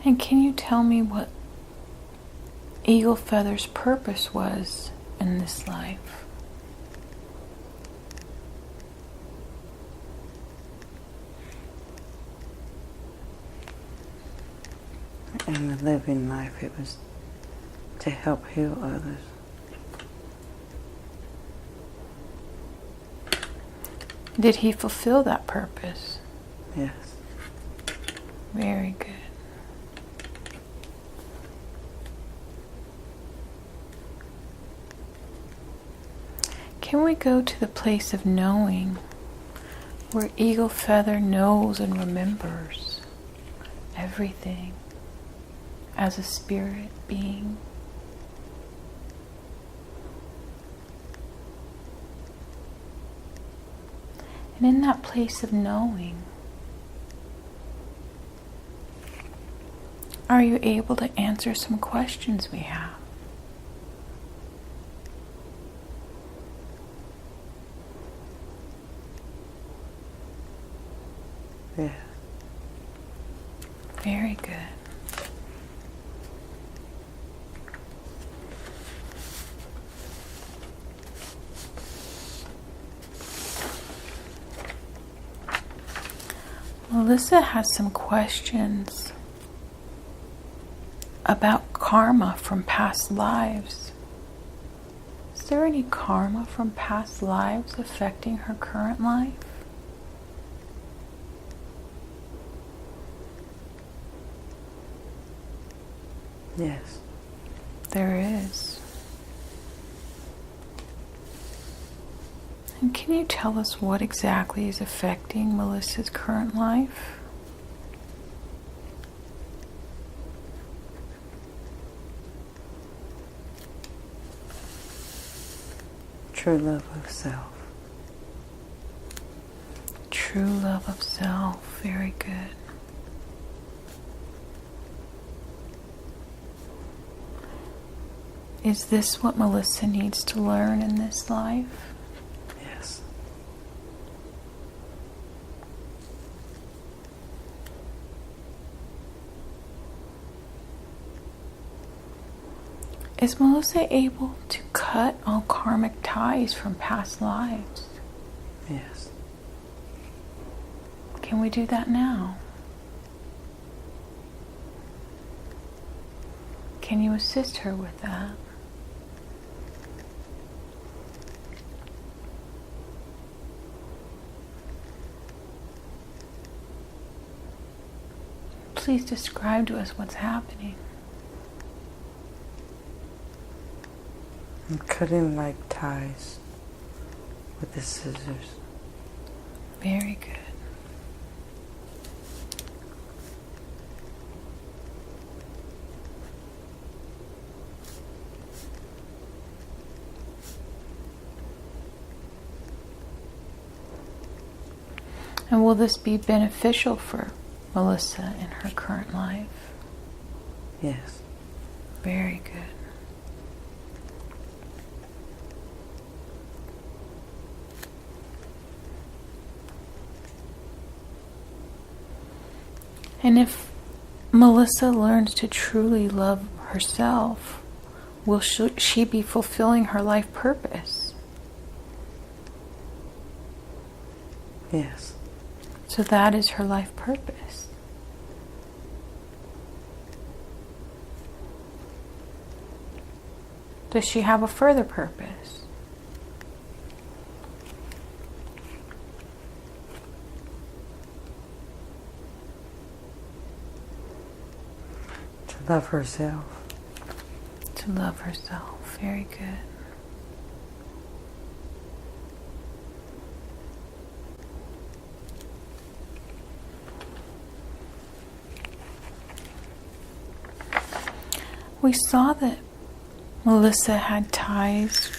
S1: And can you tell me what Eagle Feather's purpose was in this life?
S2: In the living life, it was to help heal others.
S1: Did he fulfill that purpose?
S2: Yes.
S1: Very good. Can we go to the place of knowing, where Eagle Feather knows and remembers everything as a spirit being? And in that place of knowing, are you able to answer some questions we have?
S2: Yes.
S1: Very good. Melissa has some questions about karma from past lives. Is there any karma from past lives affecting her current life?
S2: Yes.
S1: There is. And can you tell us what exactly is affecting Melissa's current life?
S2: True love of self.
S1: True love of self. Very good. Is this what Melissa needs to learn in this life?
S2: Yes.
S1: Is Melissa able to cut all karmic ties from past lives?
S2: Yes.
S1: Can we do that now? Can you assist her with that? Please describe to us what's happening.
S2: I'm cutting like ties with the scissors.
S1: Very good. And will this be beneficial for Melissa in her current life?
S2: Yes.
S1: Very good. And if Melissa learns to truly love herself, will she be fulfilling her life purpose?
S2: Yes.
S1: So that is her life purpose. Does she have a further purpose?
S2: To love herself.
S1: To love herself. Very good. We saw that Melissa had ties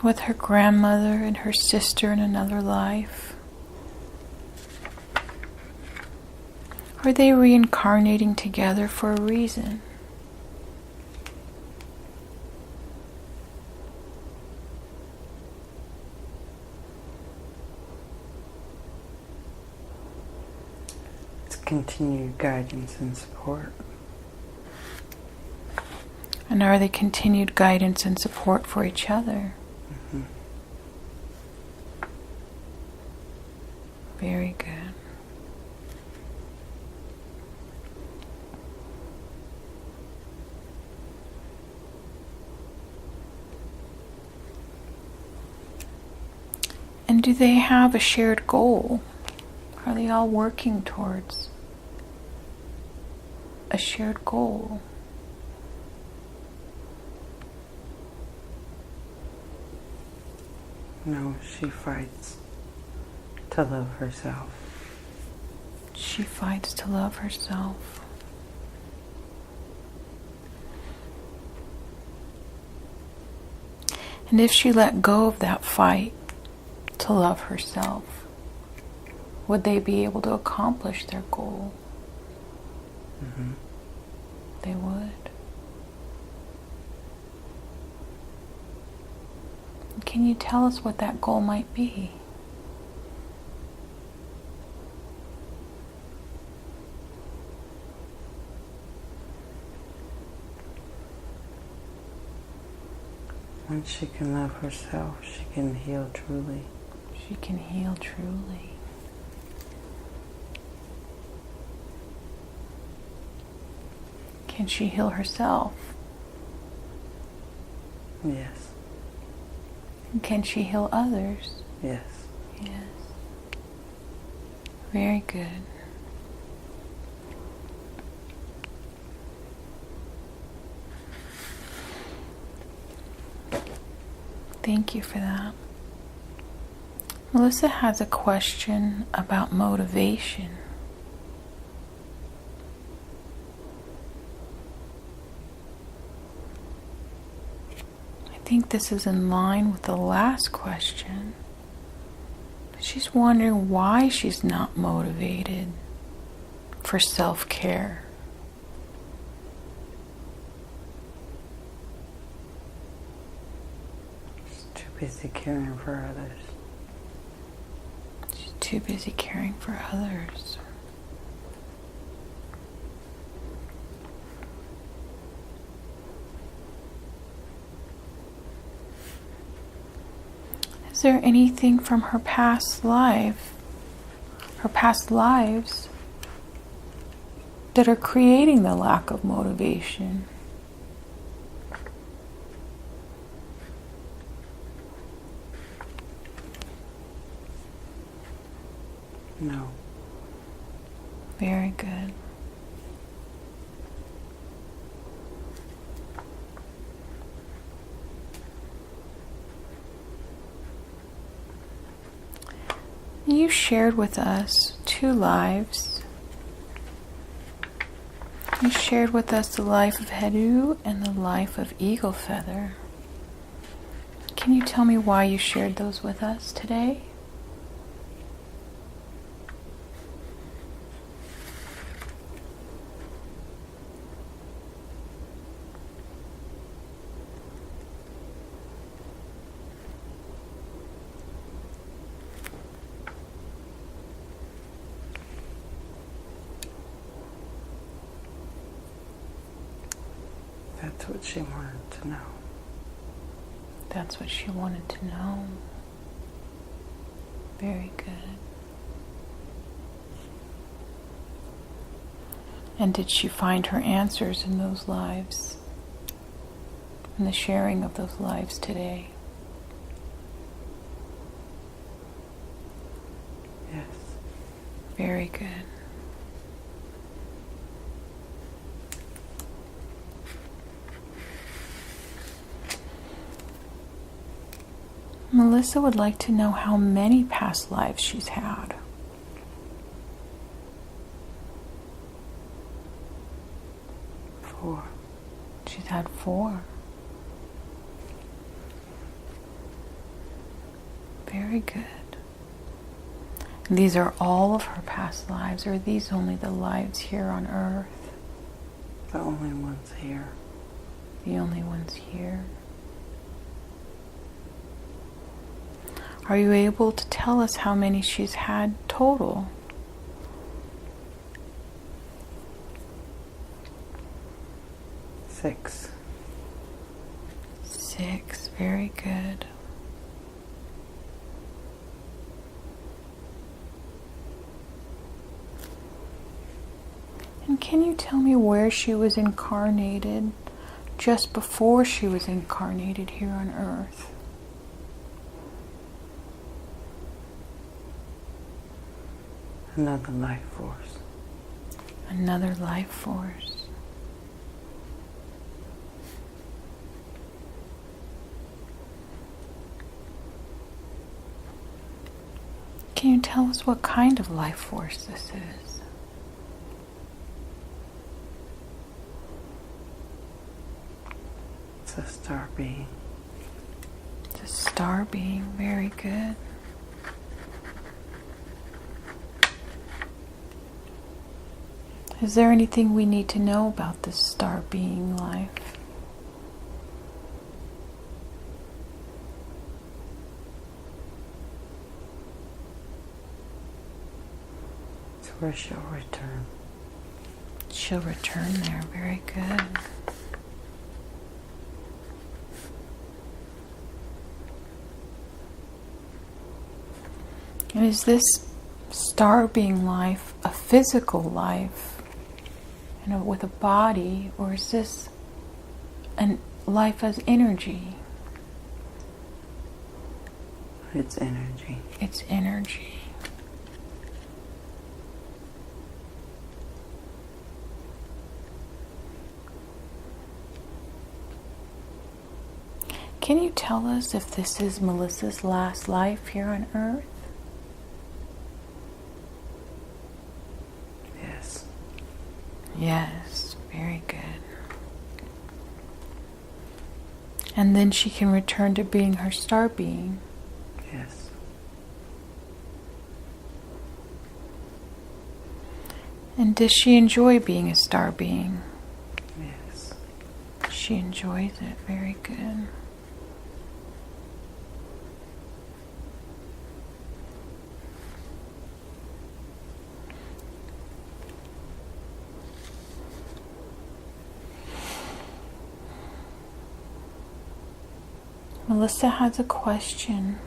S1: with her grandmother and her sister in another life. Are they reincarnating together for a reason?
S2: It's continued guidance and support.
S1: And are they continued guidance and support for each other?
S2: Mm-hmm.
S1: Very good. And do they have a shared goal? Are they all working towards a shared goal?
S2: No, she fights to love herself.
S1: She fights to love herself. And if she let go of that fight to love herself, would they be able to accomplish their goal?
S2: Mm-hmm.
S1: They would. Can you tell us what that goal might be?
S2: Once she can love herself, she can heal truly.
S1: She can heal truly. Can she heal herself?
S2: Yes.
S1: Can she heal others?
S2: Yes.
S1: Yes. Very good. Thank you for that. Melissa has a question about motivation. I think this is in line with the last question. She's wondering why she's not motivated for self-care.
S2: She's too busy caring for others.
S1: She's too busy caring for others. Is there anything from her past lives, that are creating the lack of motivation?
S2: No.
S1: Very good. You shared with us 2 lives. You shared with us the life of Hedu and the life of Eagle Feather. Can you tell me why you shared those with us today?
S2: That's what she wanted to know.
S1: That's what she wanted to know. Very good. And did she find her answers in those lives? In the sharing of those lives today?
S2: Yes.
S1: Very good. Melissa would like to know how many past lives she's had.
S2: Four.
S1: She's had 4. Very good. And these are all of her past lives, or are these only the lives here on Earth?
S2: The only ones here.
S1: The only ones here. Are you able to tell us how many she's had total?
S2: 6.
S1: 6. Very good. And can you tell me where she was incarnated just before she was incarnated here on Earth?
S2: Another life force.
S1: Another life force. Can you tell us what kind of life force this is?
S2: It's a star being.
S1: It's a star being. Very good. Is there anything we need to know about this star being life?
S2: It's where she'll return.
S1: She'll return there. Very good. And is this star being life a physical life? With a body, or is this a life as energy?
S2: It's energy.
S1: It's energy. Can you tell us if this is Melissa's last life here on Earth?
S2: Yes.
S1: Yes, very good. And then she can return to being her star being.
S2: Yes.
S1: And does she enjoy being a star being?
S2: Yes.
S1: She enjoys it. Very good. Melissa has a question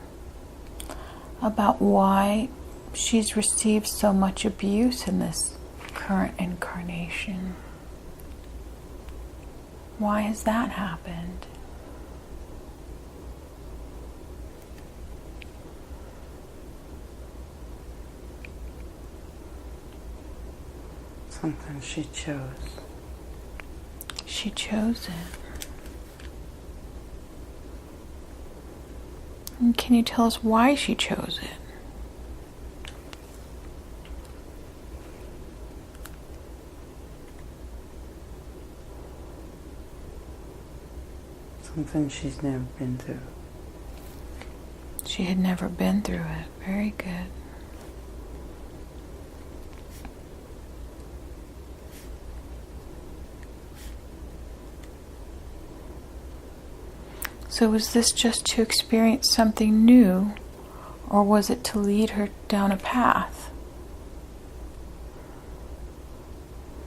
S1: about why she's received so much abuse in this current incarnation. Why has that happened?
S2: Something she chose.
S1: She chose it. And can you tell us why she chose it?
S2: Something she's never been through.
S1: She had never been through it. Very good. So was this just to experience something new, or was it to lead her down a path?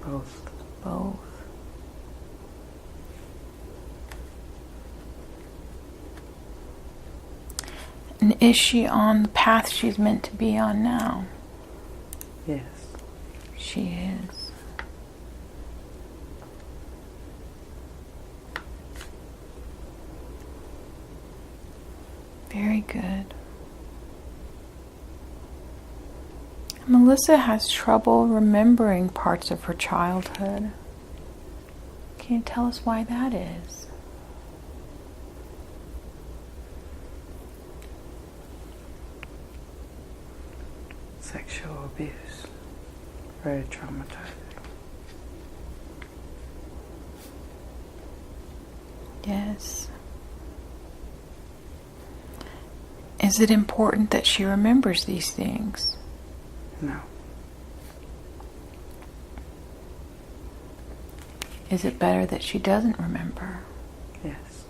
S2: Both.
S1: Both. And is she on the path she's meant to be on now?
S2: Yes.
S1: She is. Very good. Melissa has trouble remembering parts of her childhood. Can you tell us why that is?
S2: Sexual abuse. Very traumatizing.
S1: Yes. Is it important that she remembers these things?
S2: No.
S1: Is it better that she doesn't remember?
S2: Yes.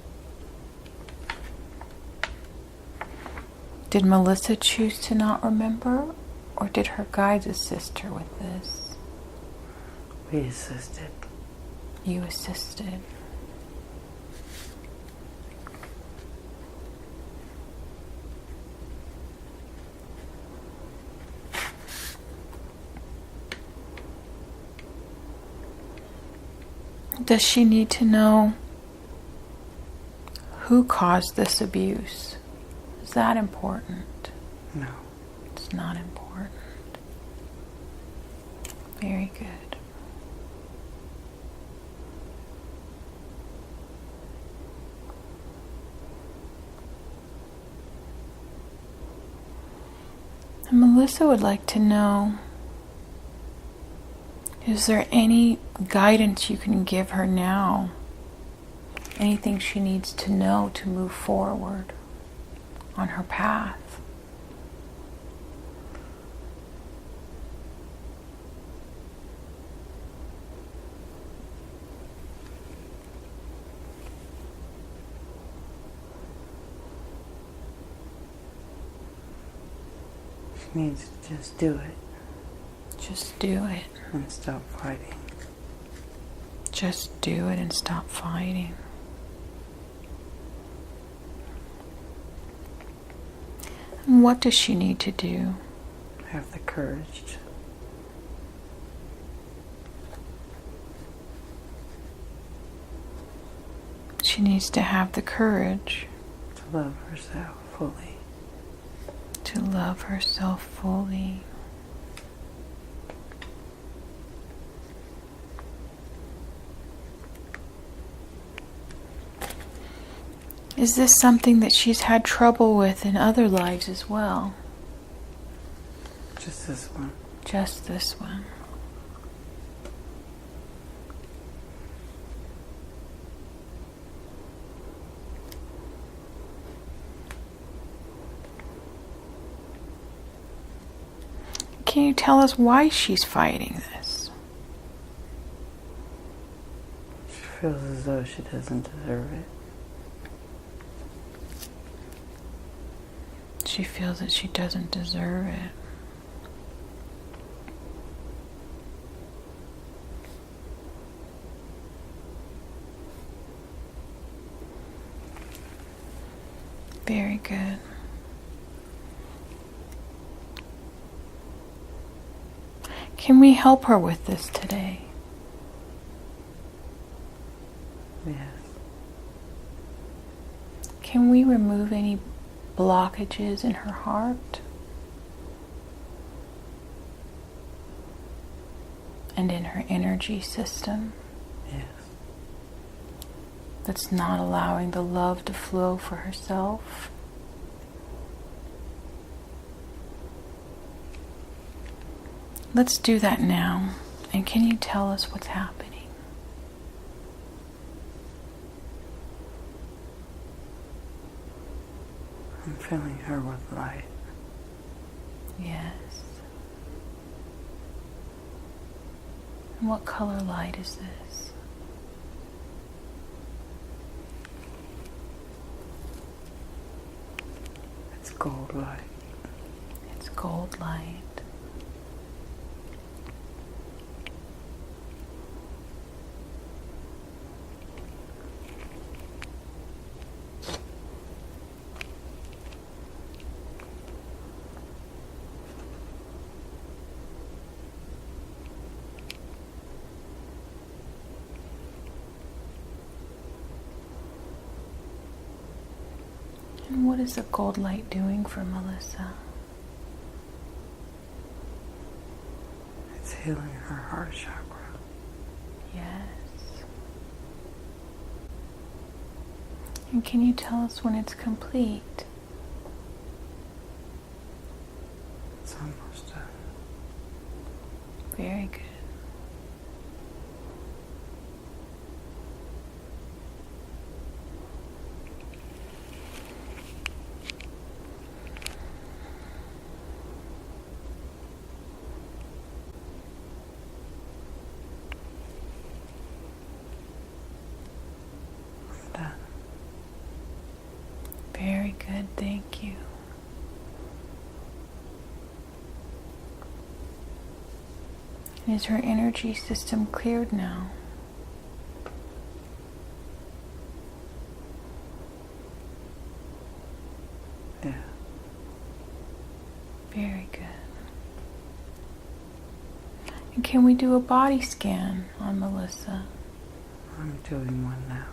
S1: Did Melissa choose to not remember, or did her guides assist her with this?
S2: We assisted.
S1: You assisted. Does she need to know who caused this abuse? Is that important?
S2: No.
S1: It's not important. Very good. And Melissa would like to know, is there any guidance you can give her now? Anything she needs to know to move forward on her path?
S2: She needs to just do it.
S1: Just do it.
S2: And stop fighting.
S1: Just do it and stop fighting. And what does she need to do?
S2: Have the courage to.
S1: She needs to have the courage
S2: To love herself fully.
S1: to love herself fully. Is this something that she's had trouble with in other lives as well?
S2: Just this one.
S1: Just this one. Can you tell us why she's fighting this?
S2: She feels as though she doesn't deserve it.
S1: She feels that she doesn't deserve it. Very good. Can we help her with this today?
S2: Yes.
S1: Can we remove any blockages in her heart and in her energy system.
S2: Yes.
S1: That's not allowing the love to flow for herself. Let's do that now. And can you tell us what's happening?
S2: I'm filling her with light.
S1: Yes. And what color light is this?
S2: It's gold light.
S1: It's gold light. And what is the gold light doing for Melissa?
S2: It's healing her heart chakra.
S1: Yes. And can you tell us when it's complete?
S2: It's almost done.
S1: Very good.
S2: Done.
S1: Very good, thank you. Is her energy system cleared now?
S2: Yeah.
S1: Very good. And can we do a body scan on Melissa?
S2: I'm doing one now.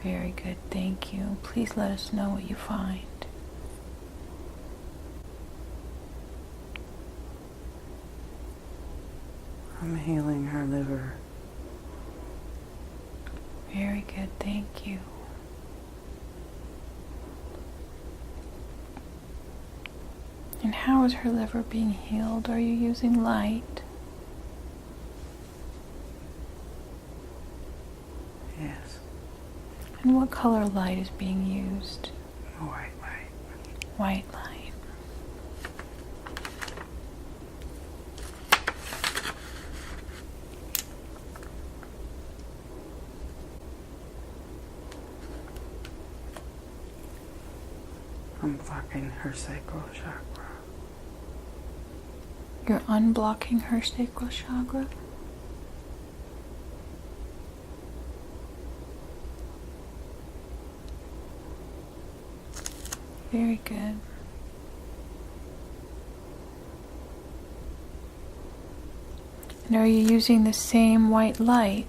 S1: Very good, thank you. Please let us know what you find.
S2: I'm healing her liver.
S1: Very good, thank you. And how is her liver being healed? Are you using light?
S2: Yes.
S1: And what color light is being used?
S2: White light.
S1: White light.
S2: I'm blocking her sacral chakra.
S1: You're unblocking her sacral chakra? Very good. And are you using the same white light?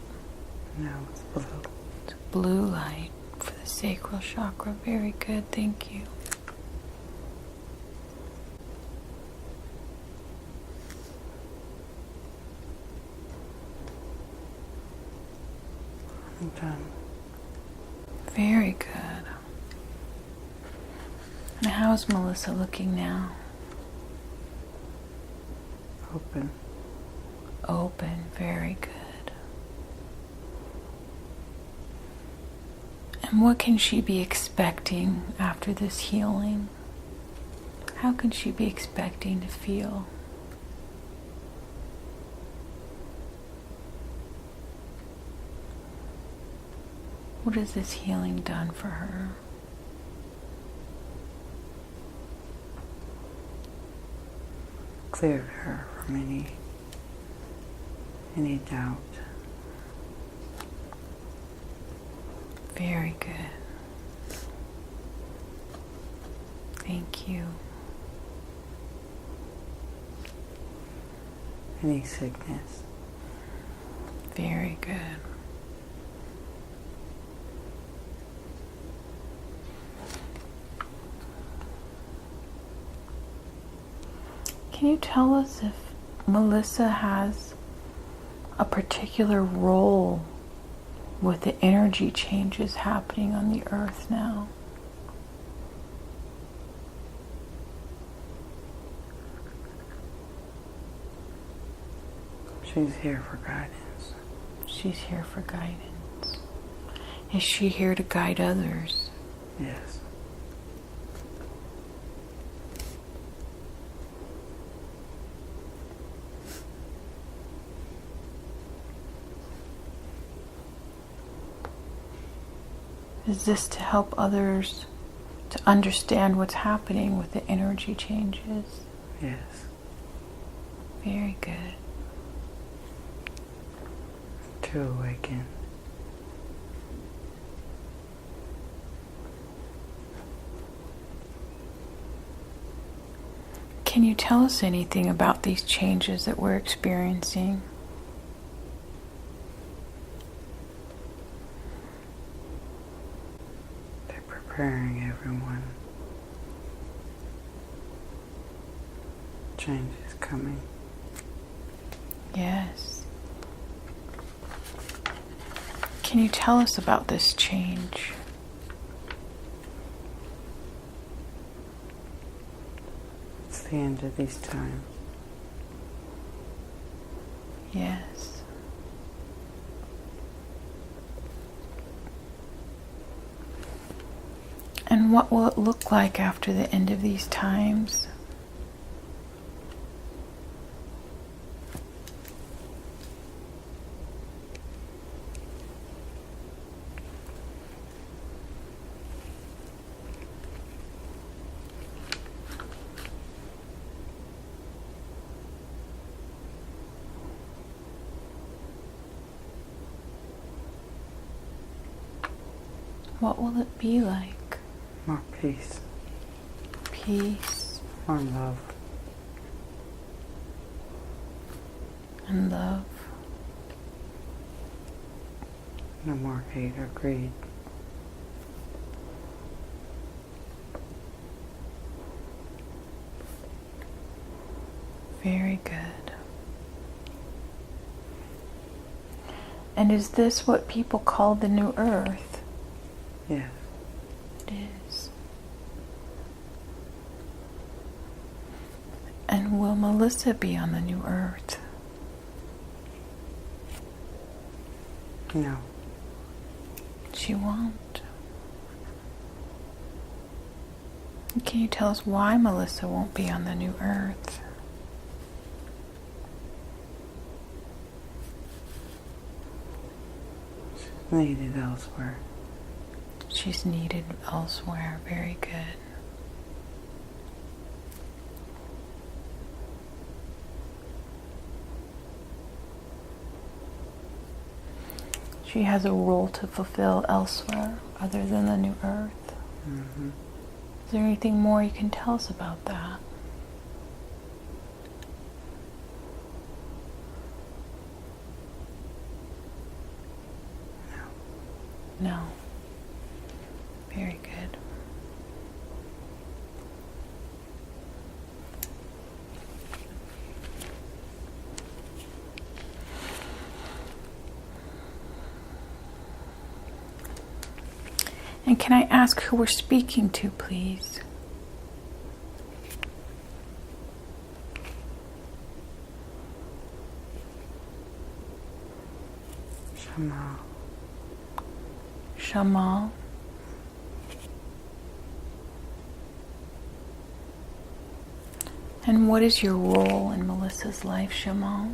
S2: No, it's blue.
S1: It's blue light for the sacral chakra. Very good, thank you.
S2: I'm done.
S1: Very good. And how's Melissa looking now?
S2: Open.
S1: Open, very good. And what can she be expecting after this healing? How can she be expecting to feel? What has this healing done for her?
S2: Cleared her from any doubt.
S1: Very good. Thank you.
S2: Any sickness.
S1: Very good. Can you tell us if Melissa has a particular role with the energy changes happening on the earth now.
S2: She's here for guidance.
S1: She's here for guidance. Is she here to guide others?
S2: Yes.
S1: Is this to help others to understand what's happening with the energy changes?
S2: Yes.
S1: Very good.
S2: To awaken.
S1: Can you tell us anything about these changes that we're experiencing?
S2: They're preparing everyone. Change is coming.
S1: Yes. Can you tell us about this change?
S2: It's the end of these times.
S1: Yes. And what will it look like after the end of these times? What will it be like?
S2: More peace.
S1: Peace
S2: More love.
S1: and love.
S2: No more hate or greed.
S1: Very good. And is this what people call the new earth?
S2: Yes.
S1: It is. And will Melissa be on the new earth?
S2: No.
S1: She won't. Can you tell us why Melissa won't be on the new earth?
S2: She's needed elsewhere.
S1: She's needed elsewhere. Very good. She has a role to fulfill elsewhere other than the new earth.
S2: Mm-hmm.
S1: Is there anything more you can tell us about that? No. Very good. And can I ask who we're speaking to, please?
S2: Shama.
S1: Shamal. And what is your role in Melissa's life, Shamal?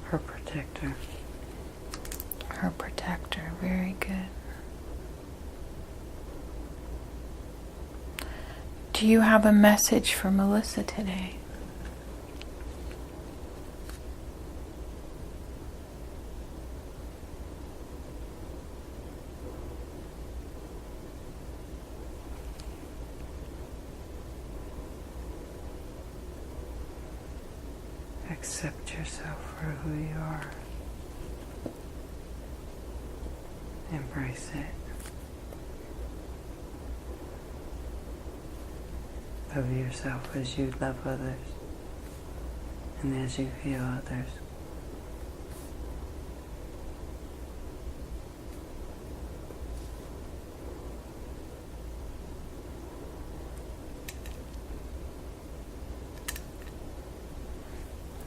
S2: Her protector.
S1: Her protector. Very good. Do you have a message for Melissa today?
S2: Accept yourself for who you are. Embrace it. Love yourself as you love others and as you feel others.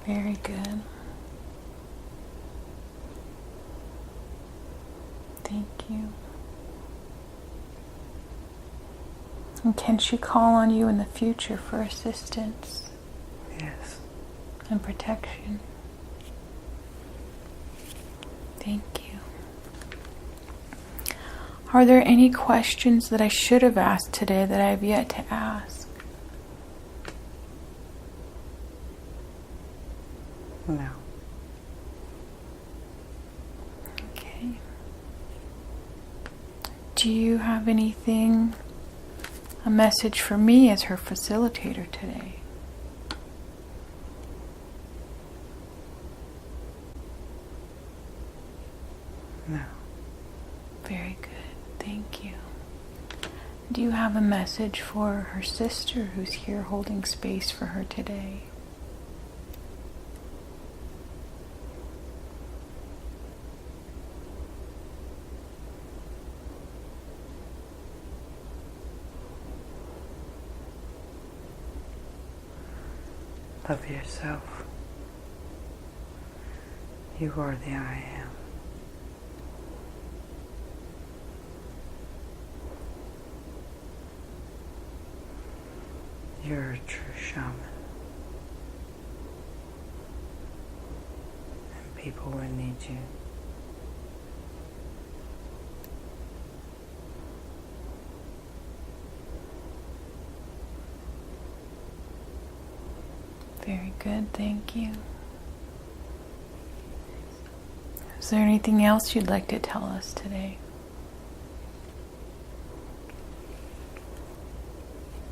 S1: Very good. Thank you. And can she call on you in the future for assistance?
S2: Yes.
S1: And protection? Thank you. Are there any questions that I should have asked today that I have yet to ask?
S2: No.
S1: Okay. Do you have anything, a message for me as her facilitator today?
S2: No.
S1: Very good. Thank you. Do you have a message for her sister who's here holding space for her today?
S2: Love yourself. You are the I am. You're a true shaman. And people will need you.
S1: Very good, thank you. Is there anything else you'd like to tell us today?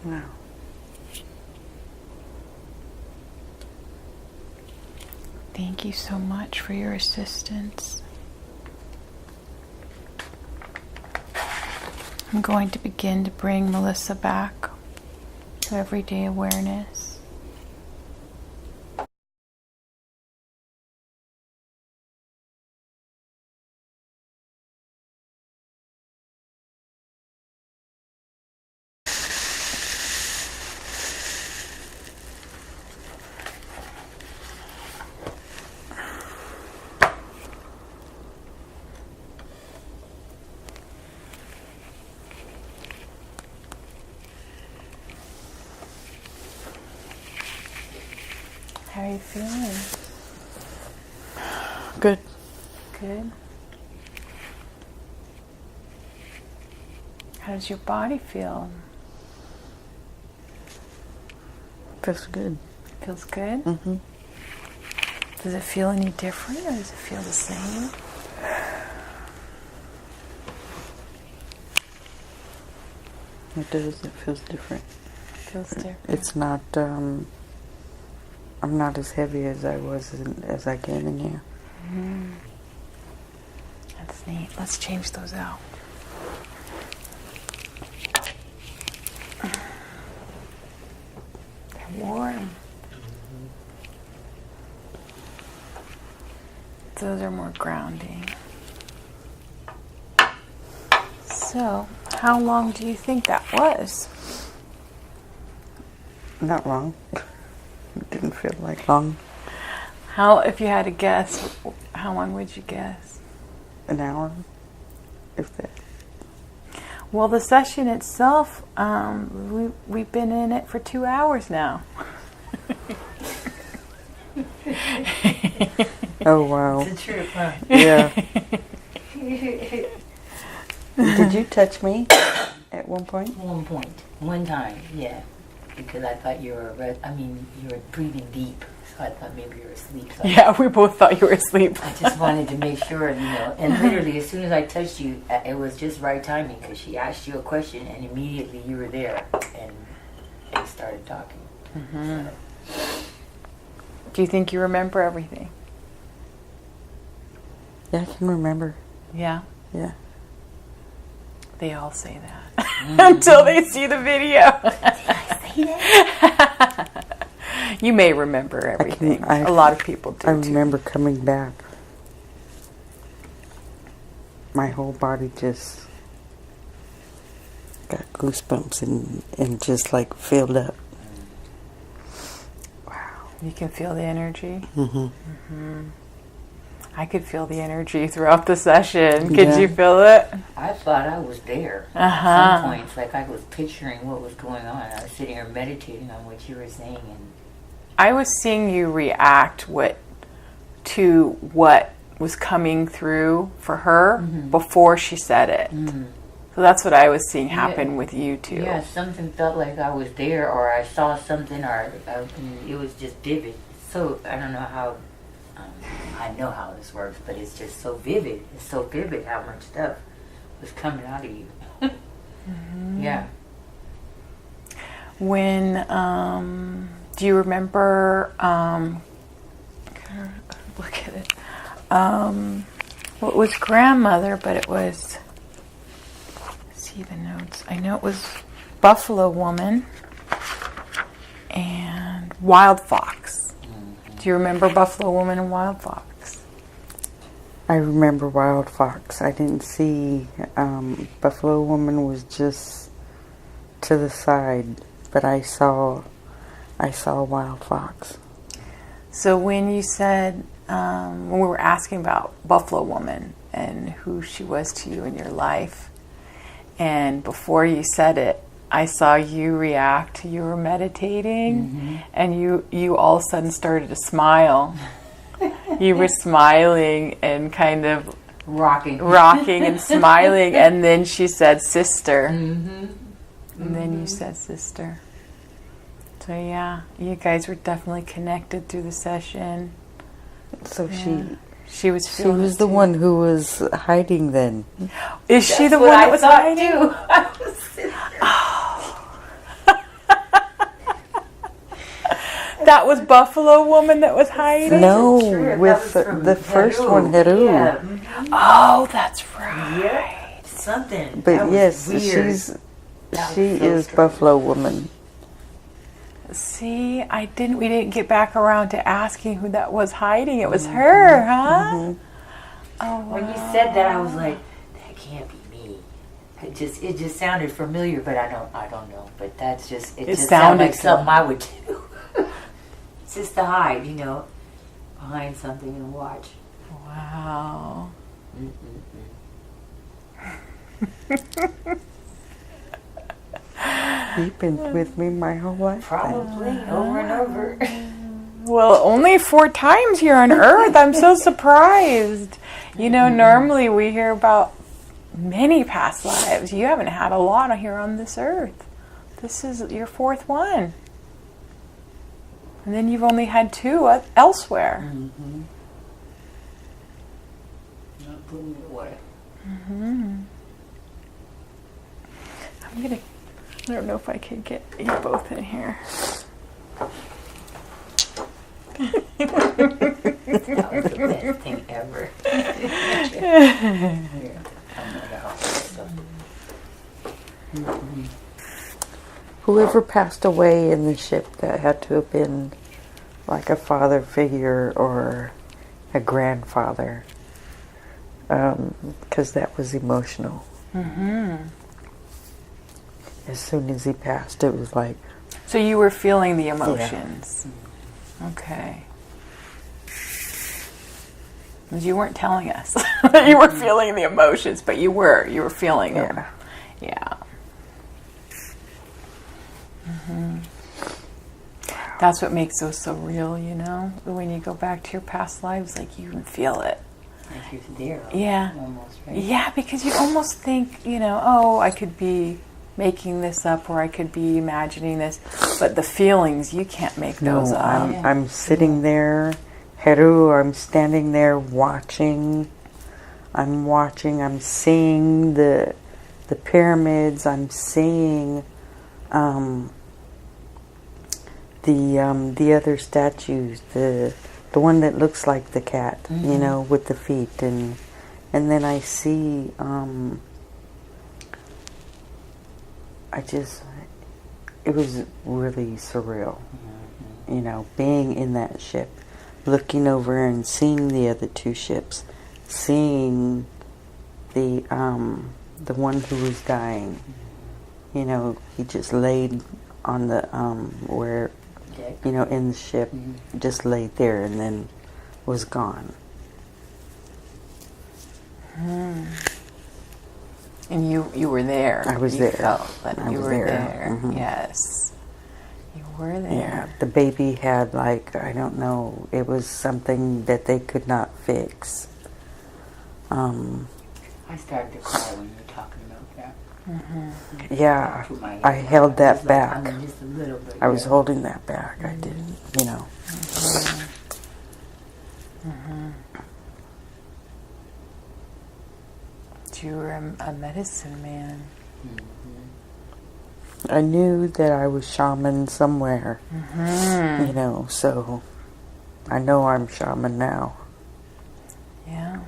S2: No.
S1: Thank you so much for your assistance. I'm going to begin to bring Melissa back to everyday awareness. How are you feeling?
S2: Good.
S1: Good. How does your body feel?
S2: Feels good.
S1: Feels good?
S2: Mm-hmm.
S1: Does it feel any different or does it feel the same?
S2: It does. It feels different.
S1: Feels different.
S2: It's not, I'm not as heavy as I was as I came in here.
S1: Mm. That's neat. Let's change those out. They're warm. Those are more grounding. So, how long do you think that was?
S2: Not long. It didn't feel like long.
S1: How, if you had to guess, how long would you guess?
S2: An hour, if that.
S1: Well, the session itself, we've been in it for 2 hours now.
S2: Oh, wow.
S3: It's a trip, huh?
S2: Yeah. Did you touch me at one point?
S3: One time, yeah. Because I thought you were breathing deep, so I thought maybe you were asleep. So
S1: Yeah, we both thought you were asleep.
S3: I just wanted to make sure, and literally as soon as I touched you, it was just right timing because she asked you a question and immediately you were there and they started talking.
S1: Mm-hmm. So. Do you think you remember everything?
S2: Yeah, I can remember.
S1: Yeah.
S2: Yeah.
S1: They all say that until they see the video.
S3: Did I say that?
S1: You may remember everything. A lot of people do.
S2: I remember coming back. My whole body just got goosebumps and just like filled up. Wow.
S1: You can feel the energy.
S2: Mm-hmm.
S1: Mm-hmm. I could feel the energy throughout the session. Could you feel it?
S3: I thought I was there.
S1: Uh-huh.
S3: At some points, like I was picturing what was going on. I was sitting here meditating on what you were saying, and
S1: I was seeing you react to what was coming through for her before she said it. Mm-hmm. So that's what I was seeing happen with you too.
S3: Yeah, something felt like I was there, or I saw something, or it was just vivid. So I don't know how. I know how this works, but it's just so vivid. It's so vivid how much stuff was coming out of you.
S1: Mm-hmm.
S3: Yeah.
S1: When do you remember? Look at it. Well, it was grandmother, but it was. See the notes. I know it was Buffalo Woman and Wild Fox. Do you remember Buffalo Woman and Wild Fox?
S2: I remember Wild Fox. I didn't see Buffalo Woman was just to the side, but I saw Wild Fox.
S1: So when you said when we were asking about Buffalo Woman and who she was to you in your life, and before you said it, I saw you react. You were meditating, and you all of a sudden started to smile. You were smiling and kind of
S3: rocking
S1: and smiling, and then she said sister. And then you said sister. So yeah, you guys were definitely connected through the session.
S2: So
S1: she was
S2: she was the one who was hiding then.
S1: Is she the one that was hiding?
S3: I was sitting there.
S1: That was Buffalo Woman that was hiding?
S2: No, with the first one, Hedu.
S3: Yeah.
S1: Oh, that's right.
S3: Yeah. Something.
S2: But yes,
S3: weird.
S2: she is Buffalo Woman.
S1: See, we didn't get back around to asking who that was hiding. It was her, huh?
S2: Mm-hmm.
S1: Oh, wow.
S3: When you said that, I was like, that can't be me. It just sounded familiar, but I don't know. But that's just it just sounded like something I would do. It's just to hide, behind something and watch.
S1: Wow.
S2: You've been with me my whole life.
S3: Probably over and over.
S1: Well, only 4 times here on Earth. I'm so surprised. Normally we hear about many past lives. You haven't had a lot here on this Earth. This is your 4th one. And then you've only had 2 elsewhere.
S3: Not putting it away.
S1: I don't know if I can get you both in here.
S3: That was the best thing ever.
S2: Whoever passed away in the ship, that had to have been like a father figure or a grandfather, because that was emotional. As soon as he passed, it was like...
S1: So you were feeling the emotions. Yeah. Okay. You weren't telling us that you were feeling the emotions, but you were feeling them. Yeah. That's what makes those so real, when you go back to your past lives, like you can feel it.
S3: Like you're there.
S1: Yeah.
S3: Almost, right?
S1: Yeah, because you almost think, I could be making this up or I could be imagining this, but the feelings, you can't make those up.
S2: I'm sitting there, Haru, I'm standing there watching, I'm seeing the pyramids, I'm seeing the other statues, the one that looks like the cat, with the feet, and then I see it was really surreal. You know, being in that ship, looking over and seeing the other two ships, seeing the one who was dying. You know, he just laid on the where, you know, in the ship, just laid there and then was gone.
S1: And you were there.
S2: I was
S1: you
S2: there.
S1: Felt that
S2: I
S1: you
S2: was
S1: were
S2: there.
S1: Yes. You were there.
S2: Yeah, the baby had like, I don't know, it was something that they could not fix.
S3: I started to cry when you were talking about that.
S2: Yeah, I held that back.
S3: I mean, just a little bit.
S2: I was holding that back. I didn't, you know.
S1: You were a medicine man.
S2: I knew that I was shaman somewhere, you know, so I know I'm shaman now.
S1: Yeah.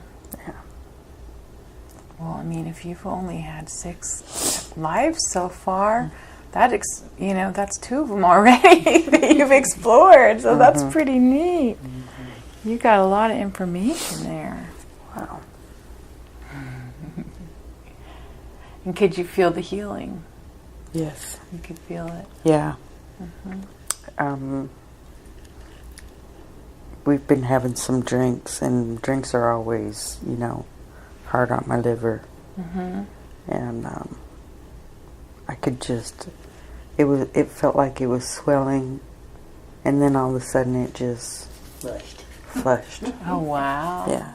S1: Well, I mean, if you've only had 6 lives so far, that's 2 of them already that you've explored. So that's pretty neat. You got a lot of information there.
S2: Wow.
S1: And could you feel the healing?
S2: Yes.
S1: You could feel it.
S2: Yeah. We've been having some drinks, and drinks are always, you know, hard on my liver. And I could just, it felt like it was swelling, and then all of a sudden it just
S3: Flushed.
S2: flushed.
S1: Oh, wow.
S2: Yeah.